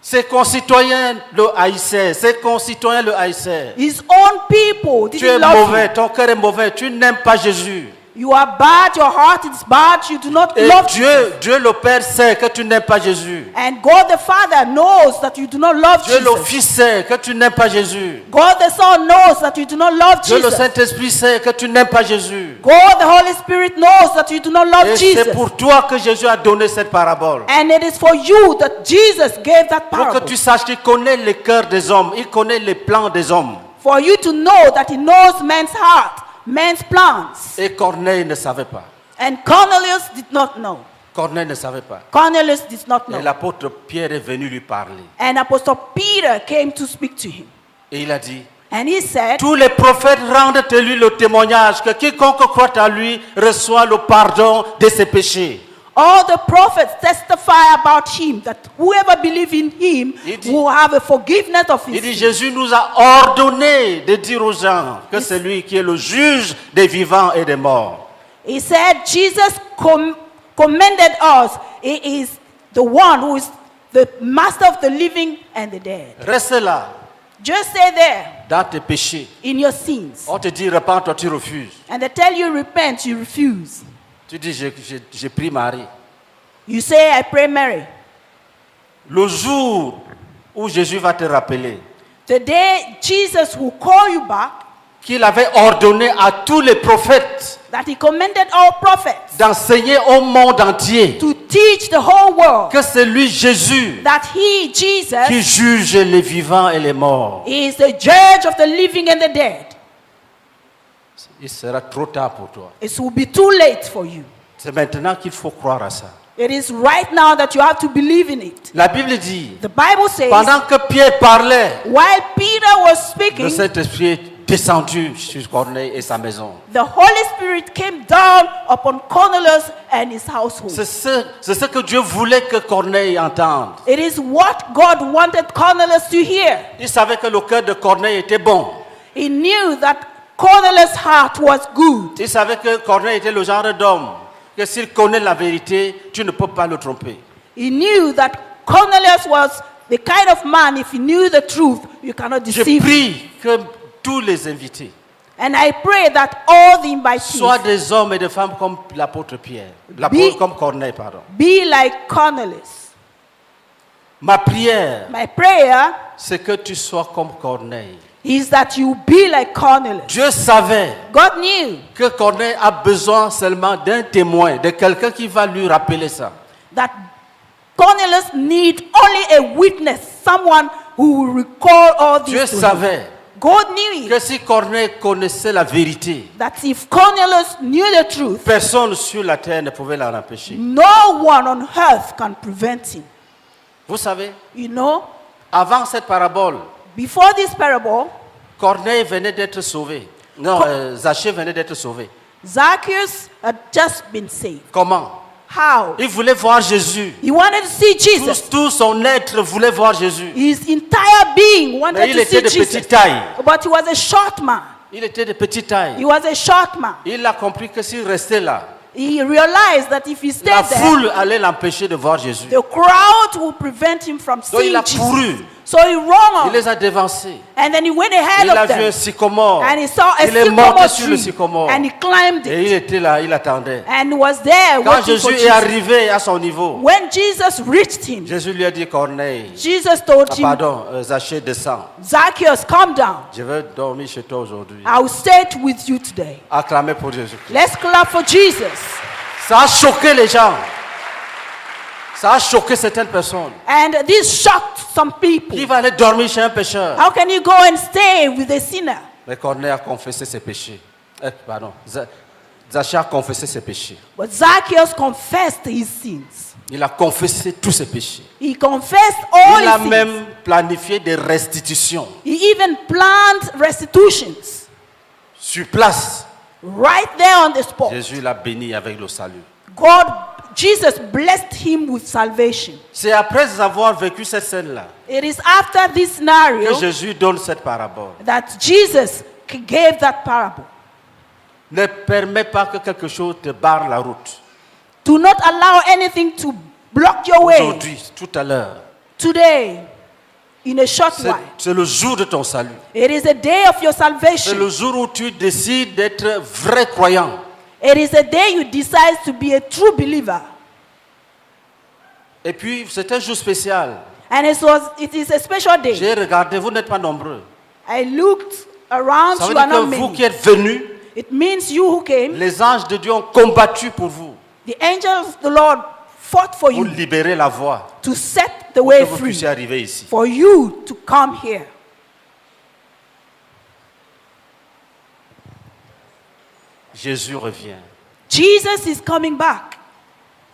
Speaker 3: Ses concitoyens le haïssaient. Ses concitoyens le haïssaient.
Speaker 4: His own people
Speaker 3: Tu es
Speaker 4: didn't love
Speaker 3: mauvais,
Speaker 4: him.
Speaker 3: ton cœur est mauvais, tu n'aimes pas Jésus.
Speaker 4: You are bad, your heart is bad, you do not
Speaker 3: Et
Speaker 4: love Jesus.
Speaker 3: Dieu le Père sait que tu n'aimes pas Jésus.
Speaker 4: And God the Father knows that you do not love
Speaker 3: Dieu le
Speaker 4: Jesus.
Speaker 3: Fils sait que tu n'aimes pas Jésus.
Speaker 4: God the Son knows that you do not love
Speaker 3: Dieu le
Speaker 4: Jesus.
Speaker 3: Saint-Esprit sait que tu n'aimes pas Jésus.
Speaker 4: God the Holy Spirit knows that you do not love
Speaker 3: Et
Speaker 4: Jesus.
Speaker 3: c'est pour toi que Jésus a donné cette parabole.
Speaker 4: And it is for you that Jesus gave that
Speaker 3: Pour que
Speaker 4: parable.
Speaker 3: tu saches qu'il connaît les cœurs des hommes, il connaît les plans des hommes.
Speaker 4: For you to know that he knows man's heart, man's plans.
Speaker 3: Et Corneille ne savait pas.
Speaker 4: And Cornelius did not know.
Speaker 3: Corneille ne savait pas.
Speaker 4: Cornelius did not
Speaker 3: Et
Speaker 4: know.
Speaker 3: l'apôtre Pierre est venu lui parler.
Speaker 4: And Apostle Peter came to speak to him.
Speaker 3: Et il a dit,
Speaker 4: And he said,
Speaker 3: tous les prophètes rendent de lui le témoignage que quiconque croit à lui reçoit le pardon de ses péchés.
Speaker 4: all the prophets testify about him, that whoever believes in him
Speaker 3: Il dit-
Speaker 4: will have a forgiveness of
Speaker 3: Il
Speaker 4: his
Speaker 3: dit,
Speaker 4: sins.
Speaker 3: Jésus nous a ordonné de dire aux gens que c'est lui qui est le juge des vivants et des morts.
Speaker 4: He said, Jesus commended us. He is the one who is the master of the living and the dead.
Speaker 3: Reste là,
Speaker 4: Just stay there
Speaker 3: dans tes péchés.
Speaker 4: in your sins.
Speaker 3: On te dit, repens-toi, tu refuses.
Speaker 4: And they tell you repent, you refuse.
Speaker 3: Tu dis, j'ai pris Marie.
Speaker 4: You say, I pray Mary.
Speaker 3: Le jour où Jésus va te rappeler
Speaker 4: The day Jesus will call you back,
Speaker 3: qu'il avait ordonné à tous les prophètes
Speaker 4: that he commended all prophets
Speaker 3: d'enseigner au monde entier
Speaker 4: to teach the whole world
Speaker 3: que c'est lui, Jésus,
Speaker 4: that he,
Speaker 3: qui
Speaker 4: Jesus,
Speaker 3: juge les vivants et les morts.
Speaker 4: is the judge of the living and the dead.
Speaker 3: Il sera trop tard pour toi.
Speaker 4: It will be too late for you.
Speaker 3: C'est maintenant qu'il faut croire à ça.
Speaker 4: It is right now that you have to believe in it.
Speaker 3: La Bible dit,
Speaker 4: The Bible says,
Speaker 3: pendant que Pierre parlait,
Speaker 4: while Peter was
Speaker 3: le
Speaker 4: speaking,
Speaker 3: Saint-Esprit est descendu sur Corneille et sa maison.
Speaker 4: the Holy Spirit came down upon Cornelius and his household.
Speaker 3: C'est ce que Dieu voulait que Corneille entende.
Speaker 4: It is what God wanted Cornelius to hear.
Speaker 3: Il savait que le cœur de Corneille était bon.
Speaker 4: He knew that Cornelius' heart was good.
Speaker 3: Il savait que Corneille était le genre d'homme que s'il connaît la vérité, tu ne peux pas le tromper.
Speaker 4: He knew that Cornelius was the kind of man, if he knew the truth, you cannot
Speaker 3: Je
Speaker 4: deceive him.
Speaker 3: prie que tous les invités
Speaker 4: And I pray that all the invitees
Speaker 3: soient des hommes et des femmes comme l'apôtre Pierre, comme Corneille, pardon.
Speaker 4: be like Cornelius.
Speaker 3: Ma prière,
Speaker 4: My prayer
Speaker 3: c'est que tu sois comme Corneille.
Speaker 4: is that you be like Cornelius.
Speaker 3: Dieu savait
Speaker 4: God knew
Speaker 3: que Corneille a besoin seulement d'un témoin, de quelqu'un qui va lui rappeler ça.
Speaker 4: that Cornelius need only a witness, someone who will recall all
Speaker 3: Dieu
Speaker 4: this to him.
Speaker 3: savait
Speaker 4: God knew
Speaker 3: que
Speaker 4: it,
Speaker 3: si Corneille connaissait la vérité,
Speaker 4: that if Cornelius knew the truth,
Speaker 3: personne sur la terre ne pouvait l'en empêcher.
Speaker 4: no one on earth can prevent him.
Speaker 3: Vous savez,
Speaker 4: You know,
Speaker 3: avant cette parabole,
Speaker 4: before this parable,
Speaker 3: Corneille venait d'être sauvé. Non, Zachée venait d'être sauvé.
Speaker 4: Zacchaeus had just been saved.
Speaker 3: Comment?
Speaker 4: How?
Speaker 3: Il voulait voir Jésus.
Speaker 4: He wanted to see Jesus.
Speaker 3: Tout son être voulait voir Jésus.
Speaker 4: His entire being wanted
Speaker 3: Mais il
Speaker 4: to see
Speaker 3: était de
Speaker 4: Jesus.
Speaker 3: petite taille.
Speaker 4: But he was a short man.
Speaker 3: Il était de petite taille.
Speaker 4: He was a short man.
Speaker 3: Il a compris que s'il restait là,
Speaker 4: He realized that if he
Speaker 3: la
Speaker 4: stayed there,
Speaker 3: foule allait l'empêcher de voir Jésus.
Speaker 4: the crowd would prevent him from
Speaker 3: Donc il
Speaker 4: seeing
Speaker 3: a
Speaker 4: Jesus.
Speaker 3: couru.
Speaker 4: So he ran
Speaker 3: Il
Speaker 4: on.
Speaker 3: les a dévancés.
Speaker 4: And then he went ahead
Speaker 3: Il a
Speaker 4: of
Speaker 3: vu un
Speaker 4: them.
Speaker 3: sycomore.
Speaker 4: And he saw a
Speaker 3: Il est monté
Speaker 4: sycamore
Speaker 3: sur le
Speaker 4: tree.
Speaker 3: sycomore.
Speaker 4: And he climbed
Speaker 3: Et
Speaker 4: it.
Speaker 3: il était là, il attendait.
Speaker 4: And was there
Speaker 3: Quand
Speaker 4: waiting for
Speaker 3: Jésus est
Speaker 4: Jesus.
Speaker 3: arrivé à son niveau,
Speaker 4: When Jesus reached him,
Speaker 3: Jésus lui a dit, Corneille,
Speaker 4: Jesus told him,
Speaker 3: pardon, Zachée, descends.
Speaker 4: Zacchaeus, come down.
Speaker 3: Je vais dormir chez toi aujourd'hui.
Speaker 4: I will stay with you today.
Speaker 3: Acclamez pour Jésus.
Speaker 4: Let's clap for Jesus.
Speaker 3: Ça a choqué les gens. Ça a choqué certaines personnes.
Speaker 4: And this shocked some people.
Speaker 3: Qui va aller dormir chez un pécheur?
Speaker 4: How can you go and stay with a sinner?
Speaker 3: Mais Corneille a confessé ses péchés. Zachée a confessé ses péchés.
Speaker 4: But Zacchaeus confessed his sins.
Speaker 3: Il a confessé tous ses péchés.
Speaker 4: He confessed all
Speaker 3: Il a
Speaker 4: his sins.
Speaker 3: même planifié des restitutions
Speaker 4: He even planned restitutions
Speaker 3: sur place.
Speaker 4: right there on the spot.
Speaker 3: Jésus l'a béni avec le salut.
Speaker 4: Jesus blessed him with salvation.
Speaker 3: C'est après avoir vécu cette scène-là
Speaker 4: It is after this
Speaker 3: que
Speaker 4: scenario
Speaker 3: Jésus donne cette parabole.
Speaker 4: that Jesus gave that parable.
Speaker 3: Ne permets pas que quelque chose te barre la route.
Speaker 4: Do not allow anything to block your way.
Speaker 3: Aujourd'hui, tout à l'heure,
Speaker 4: Today, in a short while,
Speaker 3: c'est le jour de ton salut.
Speaker 4: it is a day of your
Speaker 3: C'est
Speaker 4: salvation.
Speaker 3: le jour où tu décides d'être vrai croyant.
Speaker 4: It is a day you decide to be a true believer.
Speaker 3: Et puis, c'est un jour spécial.
Speaker 4: And it is a special day.
Speaker 3: J'ai regardé, vous n'êtes pas nombreux.
Speaker 4: I looked around,
Speaker 3: Ça veut
Speaker 4: you are
Speaker 3: dire
Speaker 4: not
Speaker 3: que vous
Speaker 4: many.
Speaker 3: qui êtes venus,
Speaker 4: It means you who came,
Speaker 3: les anges de Dieu ont combattu pour vous,
Speaker 4: the angels of the Lord fought for
Speaker 3: pour
Speaker 4: you
Speaker 3: libérer la voie,
Speaker 4: to set the
Speaker 3: pour que
Speaker 4: way
Speaker 3: vous
Speaker 4: free,
Speaker 3: puissiez arriver ici.
Speaker 4: for you to come here.
Speaker 3: Jésus revient.
Speaker 4: Jesus is coming back.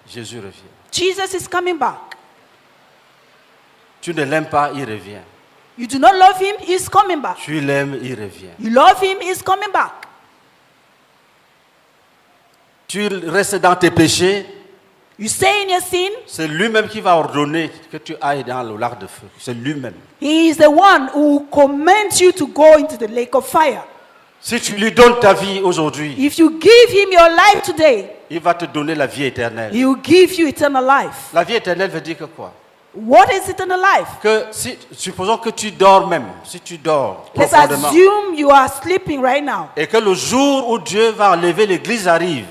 Speaker 3: Jésus revient.
Speaker 4: Jesus is coming back.
Speaker 3: Tu ne l'aimes pas, il revient.
Speaker 4: You do not love him, he's coming back.
Speaker 3: Tu l'aimes, il revient.
Speaker 4: You love him, he's coming back.
Speaker 3: Tu restes dans tes péchés,
Speaker 4: You stay in your sin,
Speaker 3: c'est lui-même qui va ordonner que tu ailles dans le lac de feu. C'est lui-même.
Speaker 4: he is the one who commands you to go into the lake of fire.
Speaker 3: Si tu lui donnes ta vie aujourd'hui,
Speaker 4: If you give him your life today,
Speaker 3: il va te donner la vie éternelle.
Speaker 4: he will give you eternal life.
Speaker 3: La vie éternelle veut dire que quoi?
Speaker 4: What is eternal life?
Speaker 3: Que si, supposons que tu dors même, si tu dors
Speaker 4: Let's
Speaker 3: profondément,
Speaker 4: assume you are sleeping right now.
Speaker 3: et que le jour où Dieu va enlever l'église arrive,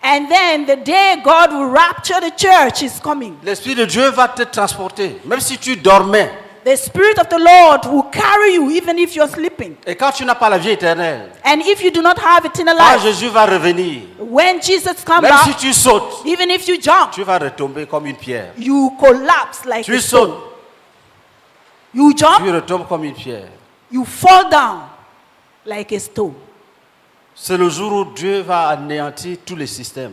Speaker 4: And then the day God will rapture the church is coming.
Speaker 3: l'Esprit de Dieu va te transporter, même si tu dormais.
Speaker 4: The Spirit of the Lord will carry you even if you're sleeping.
Speaker 3: Et quand tu n'as pas la vie éternelle,
Speaker 4: And if you do not have eternal
Speaker 3: quand
Speaker 4: life,
Speaker 3: Jésus va revenir,
Speaker 4: when Jesus comes
Speaker 3: même si
Speaker 4: back,
Speaker 3: tu sautes,
Speaker 4: even if you jump,
Speaker 3: tu vas retomber comme une pierre.
Speaker 4: you collapse like
Speaker 3: Tu
Speaker 4: a stone.
Speaker 3: sautes,
Speaker 4: You jump,
Speaker 3: tu retombes comme une pierre.
Speaker 4: you fall down like a stone.
Speaker 3: C'est le jour où Dieu va anéantir tous les systèmes.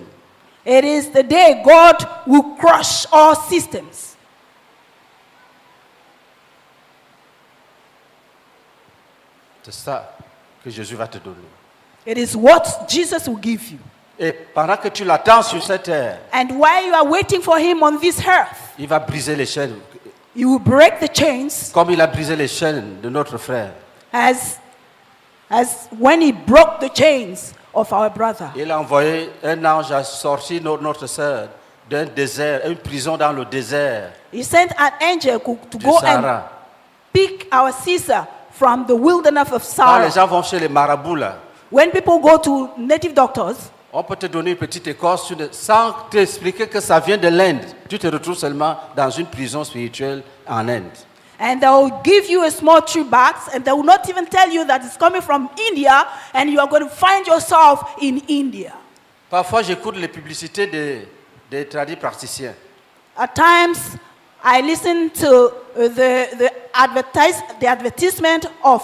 Speaker 4: It is the day God will crush all systems.
Speaker 3: C'est ça que Jésus va te donner.
Speaker 4: It is what Jesus will give you.
Speaker 3: Et pendant que tu l'attends sur cette terre,
Speaker 4: And while you are waiting for him on this earth,
Speaker 3: il va briser les chaînes,
Speaker 4: he will break the chains
Speaker 3: comme il a brisé les chaînes de notre frère.
Speaker 4: as when he broke the chains of our brother.
Speaker 3: Il a envoyé un ange à sortir notre sœur d'un désert, une prison dans le désert
Speaker 4: He sent an angel to
Speaker 3: du
Speaker 4: go and
Speaker 3: Sahara.
Speaker 4: pick our sister from the wilderness of
Speaker 3: Quand les
Speaker 4: Sahara.
Speaker 3: gens vont chez les marabouts, là,
Speaker 4: When people go to native doctors,
Speaker 3: on peut te donner une petite écorce sans t'expliquer que ça vient de l'Inde. Tu te retrouves seulement dans une prison spirituelle en Inde.
Speaker 4: and they will give you a small tree box, and they will not even tell you that it's coming from India, and you are going to find yourself in India.
Speaker 3: Parfois, j'écoute les publicités des tradis praticiens.
Speaker 4: At times, I listen to the advertisement of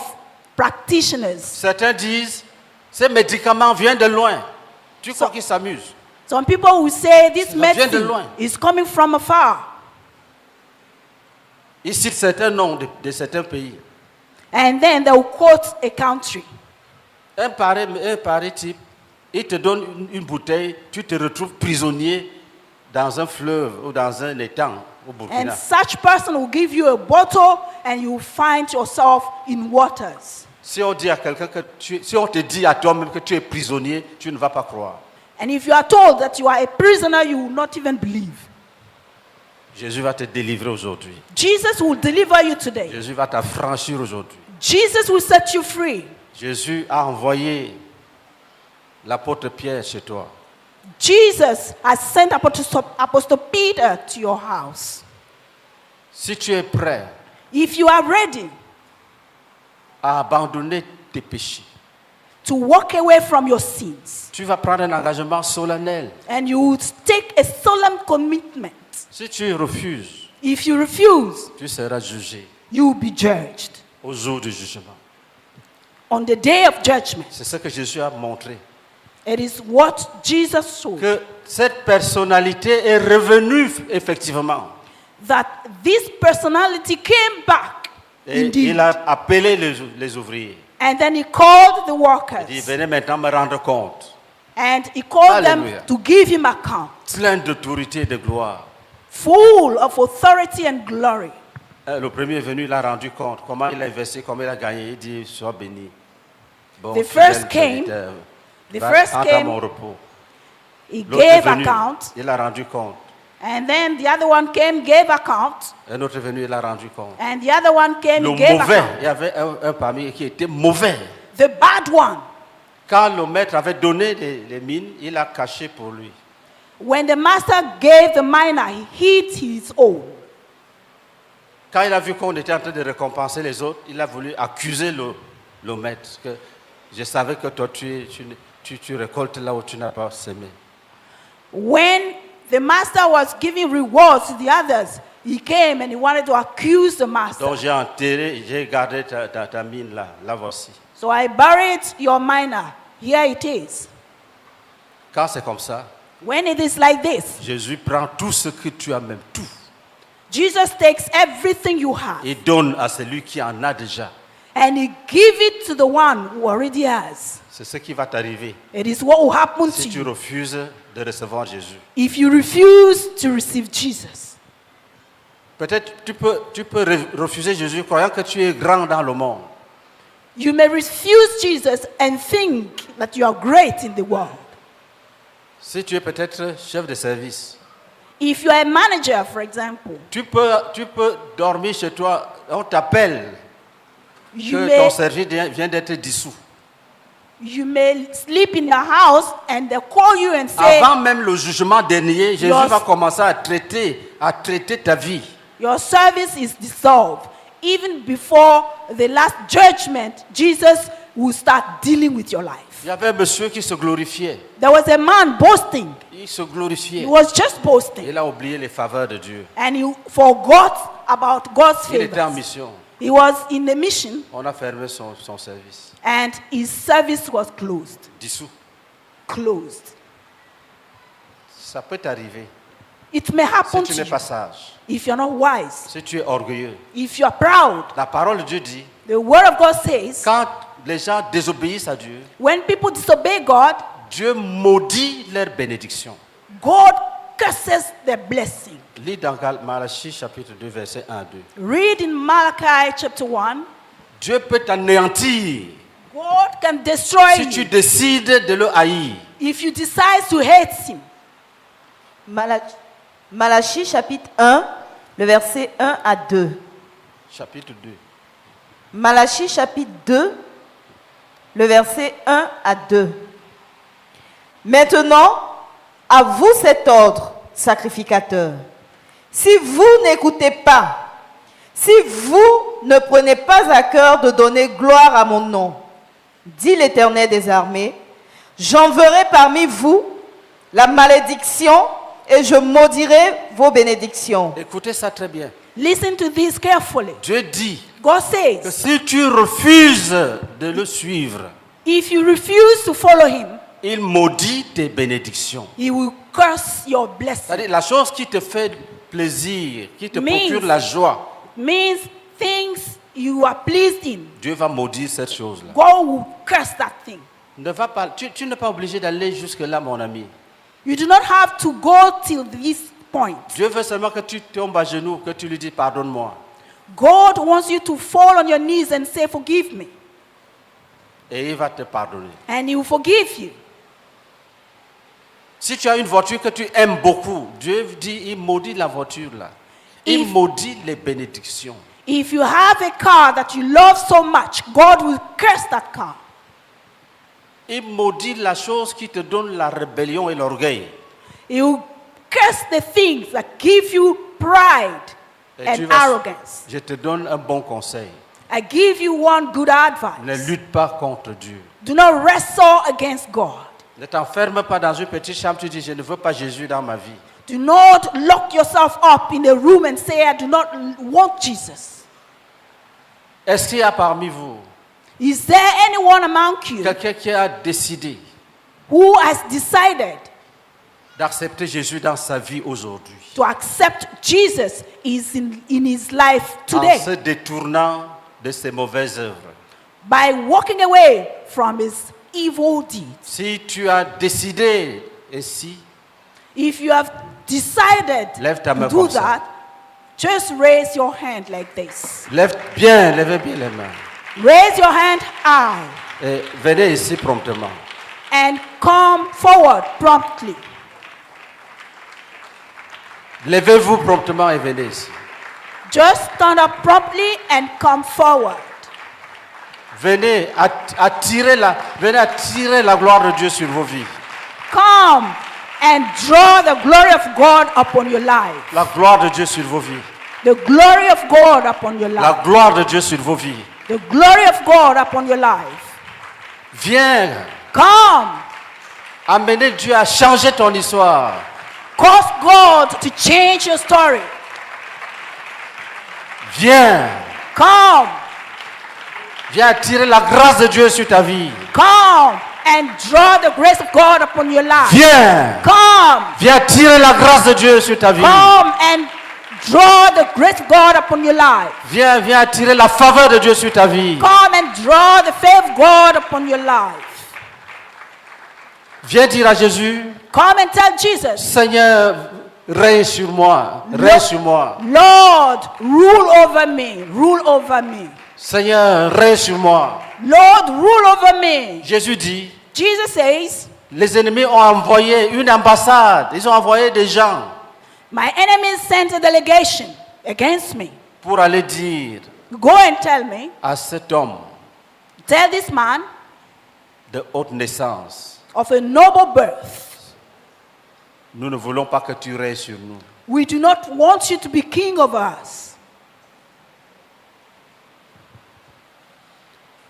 Speaker 4: practitioners.
Speaker 3: Certains disent, ces médicaments viennent de loin. Tu crois qu'ils s'amusent?
Speaker 4: Some people will say this
Speaker 3: Ça vient de
Speaker 4: medicine
Speaker 3: loin.
Speaker 4: is coming from afar.
Speaker 3: Ils citent certains noms de certains pays.
Speaker 4: And then they will quote a country.
Speaker 3: Un pareil type, il te donne une bouteille, tu te retrouves prisonnier dans un fleuve ou dans un étang au
Speaker 4: And
Speaker 3: Burkina.
Speaker 4: such person will give you a bottle and you will find yourself in waters.
Speaker 3: Si on dit à quelqu'un que si on te dit à toi-même que tu es prisonnier, tu ne vas pas croire.
Speaker 4: And if you are told that you are a prisoner, you will not even believe.
Speaker 3: Jésus va te délivrer aujourd'hui.
Speaker 4: Jesus will deliver you today.
Speaker 3: Jésus va t'affranchir aujourd'hui.
Speaker 4: Jesus will set you free.
Speaker 3: Jésus a envoyé l'apôtre Pierre chez toi.
Speaker 4: Jesus has sent Apostle Peter to your house.
Speaker 3: Si tu es prêt
Speaker 4: If you are ready
Speaker 3: à abandonner tes péchés,
Speaker 4: to walk away from your sins,
Speaker 3: tu vas prendre un engagement solennel.
Speaker 4: and you would take a solemn commitment,
Speaker 3: Si tu refuses,
Speaker 4: if you refuse,
Speaker 3: tu seras jugé
Speaker 4: you will be judged
Speaker 3: au jour du jugement.
Speaker 4: on the day of judgment.
Speaker 3: C'est ce que Jésus a montré.
Speaker 4: It is what Jesus showed,
Speaker 3: Que cette personnalité est revenue effectivement.
Speaker 4: that this personality came back
Speaker 3: Et
Speaker 4: indeed.
Speaker 3: il a appelé les ouvriers.
Speaker 4: And then he called the
Speaker 3: Il
Speaker 4: workers,
Speaker 3: dit, venez maintenant me rendre compte.
Speaker 4: and he called
Speaker 3: Hallelujah.
Speaker 4: them to give him account,
Speaker 3: Plein d'autorité et de gloire.
Speaker 4: full of authority and glory.
Speaker 3: Le premier est venu, il a rendu compte. Comment il a investi, comment il a gagné. Il dit, sois béni. Bon,
Speaker 4: The
Speaker 3: fidèle
Speaker 4: first came-
Speaker 3: serviteur,
Speaker 4: the
Speaker 3: va,
Speaker 4: first
Speaker 3: entre à
Speaker 4: came-
Speaker 3: mon repos.
Speaker 4: He
Speaker 3: L'autre est
Speaker 4: gave
Speaker 3: venu,
Speaker 4: account,
Speaker 3: il a rendu compte.
Speaker 4: and then the other one came, gave account,
Speaker 3: Un autre est venu, il a rendu compte.
Speaker 4: and the other one came,
Speaker 3: Le
Speaker 4: he gave
Speaker 3: mauvais,
Speaker 4: account.
Speaker 3: il y avait un parmi eux qui était mauvais.
Speaker 4: The bad one,
Speaker 3: Quand le maître avait donné les mines, il a caché pour lui.
Speaker 4: when the master gave the mina, he hid his own.
Speaker 3: Quand il a vu qu'on était en train de récompenser les autres, il a voulu accuser le maître. Que je savais que toi, tu récoltes là où tu n'as pas semé.
Speaker 4: When the master was giving rewards to the others, he came and he wanted to accuse the master.
Speaker 3: Donc j'ai enterré, j'ai gardé ta mine là. Là voici.
Speaker 4: So I buried your mina. Here it is.
Speaker 3: Quand c'est comme ça,
Speaker 4: When it is like this,
Speaker 3: Jésus prend tout ce que tu as, même tout,
Speaker 4: Jesus takes everything you have
Speaker 3: et donne à celui qui en a déjà.
Speaker 4: and he gives it to the one who already has.
Speaker 3: C'est ce qui va t'arriver
Speaker 4: It is what will happen to
Speaker 3: si tu
Speaker 4: you
Speaker 3: refuses de recevoir Jésus.
Speaker 4: if you refuse to receive Jesus.
Speaker 3: Peut-être tu peux refuser Jésus croyant que tu es grand dans le monde.
Speaker 4: You may refuse Jesus and think that you are great in the world.
Speaker 3: Si tu es peut-être chef de service,
Speaker 4: If you are a manager, for example,
Speaker 3: tu peux dormir chez toi, on t'appelle
Speaker 4: you
Speaker 3: que ton
Speaker 4: may,
Speaker 3: service vient d'être dissous.
Speaker 4: you may sleep in your house and they call you and say,
Speaker 3: Avant même le jugement dernier, Jésus
Speaker 4: Your-
Speaker 3: va commencer à traiter ta vie.
Speaker 4: your service is dissolved. Even before the last judgment, Jesus will start dealing with your life.
Speaker 3: Il y avait un monsieur qui se glorifiait.
Speaker 4: There was a man boasting.
Speaker 3: Il se glorifiait.
Speaker 4: He was just boasting.
Speaker 3: Il a oublié les faveurs de Dieu.
Speaker 4: And he forgot about God's
Speaker 3: Il était en
Speaker 4: favor.
Speaker 3: mission.
Speaker 4: He was in a mission
Speaker 3: On a fermé son service.
Speaker 4: and his service was closed.
Speaker 3: Dissous.
Speaker 4: Closed.
Speaker 3: Ça peut t'arriver.
Speaker 4: It may
Speaker 3: Si
Speaker 4: happen
Speaker 3: tu
Speaker 4: to
Speaker 3: n'es
Speaker 4: you
Speaker 3: pas sage,
Speaker 4: if you're not wise.
Speaker 3: si tu es orgueilleux.
Speaker 4: If you are proud,
Speaker 3: La parole de Dieu dit,
Speaker 4: the word of God says,
Speaker 3: quand les gens désobéissent à Dieu,
Speaker 4: when people disobey God,
Speaker 3: Dieu maudit leur bénédiction.
Speaker 4: God curses their blessing.
Speaker 3: Lis dans Malachie chapitre 2, verset 1 à 2.
Speaker 4: Read in Malachi chapter 1.
Speaker 3: Dieu peut t'anéantir
Speaker 4: God can destroy
Speaker 3: si tu
Speaker 4: you
Speaker 3: décides de le haïr.
Speaker 4: if you decide to hate him.
Speaker 1: Malachie chapitre 1, le verset 1 à 2.
Speaker 3: Chapitre 2.
Speaker 1: Malachie chapitre 2, le verset 1 à 2. Maintenant, à vous cet ordre, sacrificateur. Si vous n'écoutez pas, si vous ne prenez pas à cœur de donner gloire à mon nom, dit l'Éternel des armées, j'enverrai parmi vous la malédiction et je maudirai vos bénédictions.
Speaker 3: Écoutez ça très bien.
Speaker 4: Listen to this carefully.
Speaker 3: Dieu dit
Speaker 4: God
Speaker 3: que
Speaker 4: says,
Speaker 3: si tu refuses de le suivre,
Speaker 4: if you refuse to follow him,
Speaker 3: il maudit tes bénédictions.
Speaker 4: he will curse your blessing.
Speaker 3: C'est-à-dire la chose qui te fait plaisir, qui te
Speaker 4: Means-
Speaker 3: procure la joie,
Speaker 4: Means things you are pleased in.
Speaker 3: Dieu va maudire cette chose-là.
Speaker 4: God will curse that thing.
Speaker 3: Ne va pas, tu n'es pas obligé d'aller jusque-là, mon ami.
Speaker 4: You do not have to go till this point.
Speaker 3: Dieu veut seulement que tu tombes à genoux, que tu lui dis pardonne-moi.
Speaker 4: God wants you to fall on your knees and say, forgive me.
Speaker 3: Et il va te pardonner.
Speaker 4: And he will forgive you.
Speaker 3: Si tu as une voiture que tu aimes beaucoup, Dieu dit, il maudit la voiture là. Il
Speaker 4: If-
Speaker 3: maudit les bénédictions.
Speaker 4: If you have a car that you love so much, God will curse that car.
Speaker 3: Il maudit la chose qui te donne la rébellion et l'orgueil.
Speaker 4: He will curse the things that give you pride
Speaker 3: Et
Speaker 4: and
Speaker 3: tu vas-
Speaker 4: arrogance.
Speaker 3: Je te donne un bon conseil.
Speaker 4: I give you one good
Speaker 3: Ne
Speaker 4: advice.
Speaker 3: lutte pas contre Dieu.
Speaker 4: Do not wrestle against God.
Speaker 3: Ne t'enferme pas dans une petite chambre, tu dis je ne veux pas Jésus dans ma vie.
Speaker 4: Do not lock yourself up in a room and say, I do not want Jesus.
Speaker 3: Est-ce qu'il y a parmi vous
Speaker 4: Is there anyone among you
Speaker 3: quelqu'un qui a décidé
Speaker 4: who has decided
Speaker 3: d'accepter Jésus dans sa vie aujourd'hui
Speaker 4: to accept Jesus is in his life
Speaker 3: en
Speaker 4: today
Speaker 3: se détournant de ses mauvaises œuvres?
Speaker 4: by walking away from his evil deeds?
Speaker 3: Si tu as décidé ainsi,
Speaker 4: If you have decided
Speaker 3: Lève ta main
Speaker 4: to do
Speaker 3: comme ça.
Speaker 4: that, just raise your hand like this.
Speaker 3: levez bien les mains
Speaker 4: Raise your hand high
Speaker 3: et venez ici promptement.
Speaker 4: and come forward promptly.
Speaker 3: Levez-vous promptement et venez ici.
Speaker 4: Just stand up promptly and come forward.
Speaker 3: Venez attirer la gloire de Dieu sur vos vies.
Speaker 4: Come and draw the glory of God upon your life.
Speaker 3: La gloire de Dieu sur vos vies.
Speaker 4: The glory of God upon your
Speaker 3: La
Speaker 4: life.
Speaker 3: gloire de Dieu sur vos vies.
Speaker 4: The glory of God upon your life.
Speaker 3: Viens
Speaker 4: Come.
Speaker 3: amener Dieu à changer ton histoire.
Speaker 4: Cause God to change your story.
Speaker 3: Viens.
Speaker 4: Come.
Speaker 3: Viens attirer la grâce de Dieu sur ta vie.
Speaker 4: Come and draw the grace of God upon your life.
Speaker 3: Viens.
Speaker 4: Come.
Speaker 3: Viens attirer la grâce de Dieu sur ta vie.
Speaker 4: Come and draw the grace of God upon your life.
Speaker 3: Viens attirer la faveur de Dieu sur ta vie.
Speaker 4: Come and draw the favor of God upon your life.
Speaker 3: Viens dire à Jésus,
Speaker 4: Come and tell Jesus,
Speaker 3: Seigneur, règne sur moi. Règne sur moi.
Speaker 4: Lord, rule over me. Rule over me.
Speaker 3: Seigneur, règne sur moi.
Speaker 4: Lord, rule over me.
Speaker 3: Jésus dit,
Speaker 4: Jesus says,
Speaker 3: les ennemis ont envoyé une ambassade. Ils ont envoyé des gens
Speaker 4: my enemies sent a delegation against me.
Speaker 3: pour aller dire
Speaker 4: Go and tell me,
Speaker 3: à cet homme
Speaker 4: tell this man
Speaker 3: de haute naissance,
Speaker 4: of a noble birth,
Speaker 3: nous ne voulons pas que tu règnes sur nous.
Speaker 4: we do not want you to be king over us.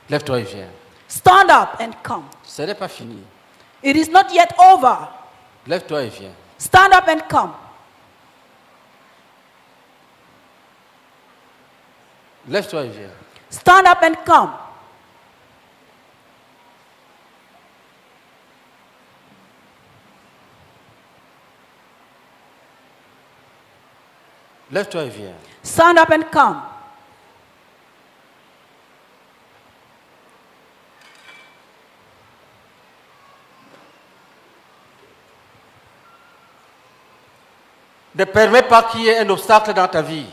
Speaker 3: Lève-toi et viens.
Speaker 4: Stand up and come.
Speaker 3: Ce n'est pas fini.
Speaker 4: It is not yet over.
Speaker 3: Lève-toi et viens.
Speaker 4: Stand up and come.
Speaker 3: Lève-toi et viens.
Speaker 4: Stand up and come.
Speaker 3: Lève-toi et viens.
Speaker 4: Stand up and come.
Speaker 3: Ne permets pas qu'il y ait un obstacle dans ta vie.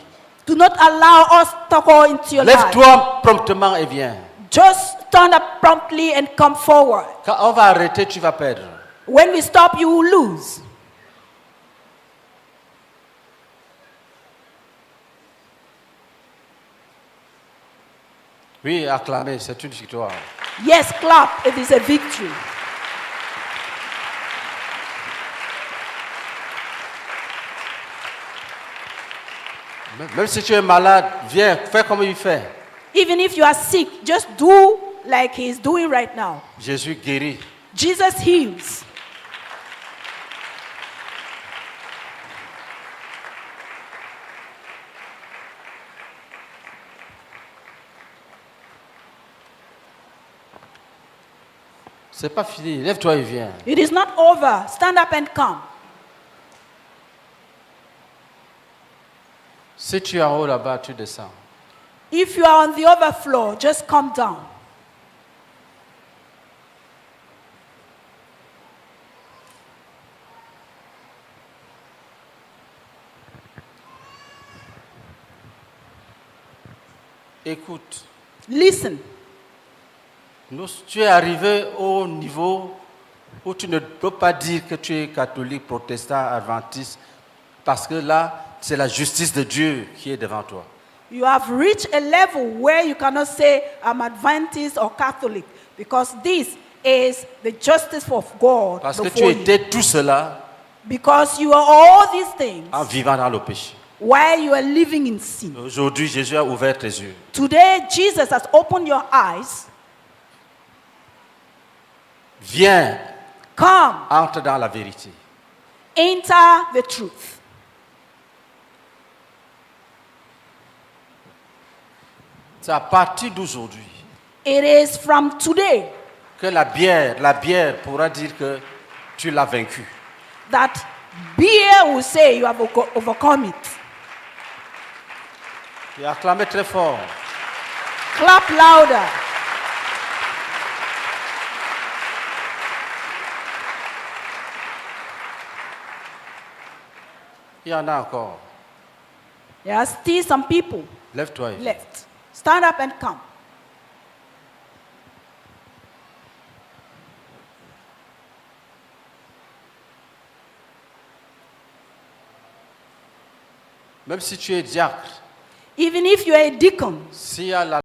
Speaker 4: Do not allow us to go into your life.
Speaker 3: Lève-toi promptement et viens.
Speaker 4: Just stand up promptly and come forward.
Speaker 3: Quand on va arrêter, tu vas perdre.
Speaker 4: When we stop, you will lose.
Speaker 3: Oui, acclamez, c'est une victoire.
Speaker 4: Yes, clap. It is a victory.
Speaker 3: Même si tu es malade, viens, fais comme il fait.
Speaker 4: Even if you are sick, just do like he is doing right now.
Speaker 3: Jésus guérit.
Speaker 4: Jesus heals.
Speaker 3: C'est pas fini. Lève-toi et viens.
Speaker 4: It is not over. Stand up and come.
Speaker 3: Si tu es en haut là-bas, tu descends.
Speaker 4: If you are on the overflow, just come down.
Speaker 3: Écoute,
Speaker 4: Listen.
Speaker 3: tu es arrivé au niveau où tu ne peux pas dire que tu es catholique, protestant, adventiste, parce que là, c'est la justice de Dieu qui est devant toi.
Speaker 4: You have reached a level where you cannot say, I'm Adventist or Catholic, because this is the justice of God
Speaker 3: Parce que tu
Speaker 4: before you.
Speaker 3: étais tout cela
Speaker 4: Because you are all these things
Speaker 3: en vivant dans le péché.
Speaker 4: while you are living in sin.
Speaker 3: Aujourd'hui, Jésus a ouvert tes yeux.
Speaker 4: Today, Jesus has opened your eyes.
Speaker 3: Viens,
Speaker 4: Come,
Speaker 3: entre dans la vérité.
Speaker 4: enter the truth.
Speaker 3: C'est à partir d'aujourd'hui
Speaker 4: It is from today
Speaker 3: que la bière pourra dire que tu l'as vaincu.
Speaker 4: that beer will say you have overcome it.
Speaker 3: Et acclamez très fort.
Speaker 4: Clap louder.
Speaker 3: Il y en a encore.
Speaker 4: There are still some people
Speaker 3: Lève-toi.
Speaker 4: left. Stand up and come.
Speaker 3: Même si tu es diacre,
Speaker 4: Even if you are a deacon,
Speaker 3: s'il y a la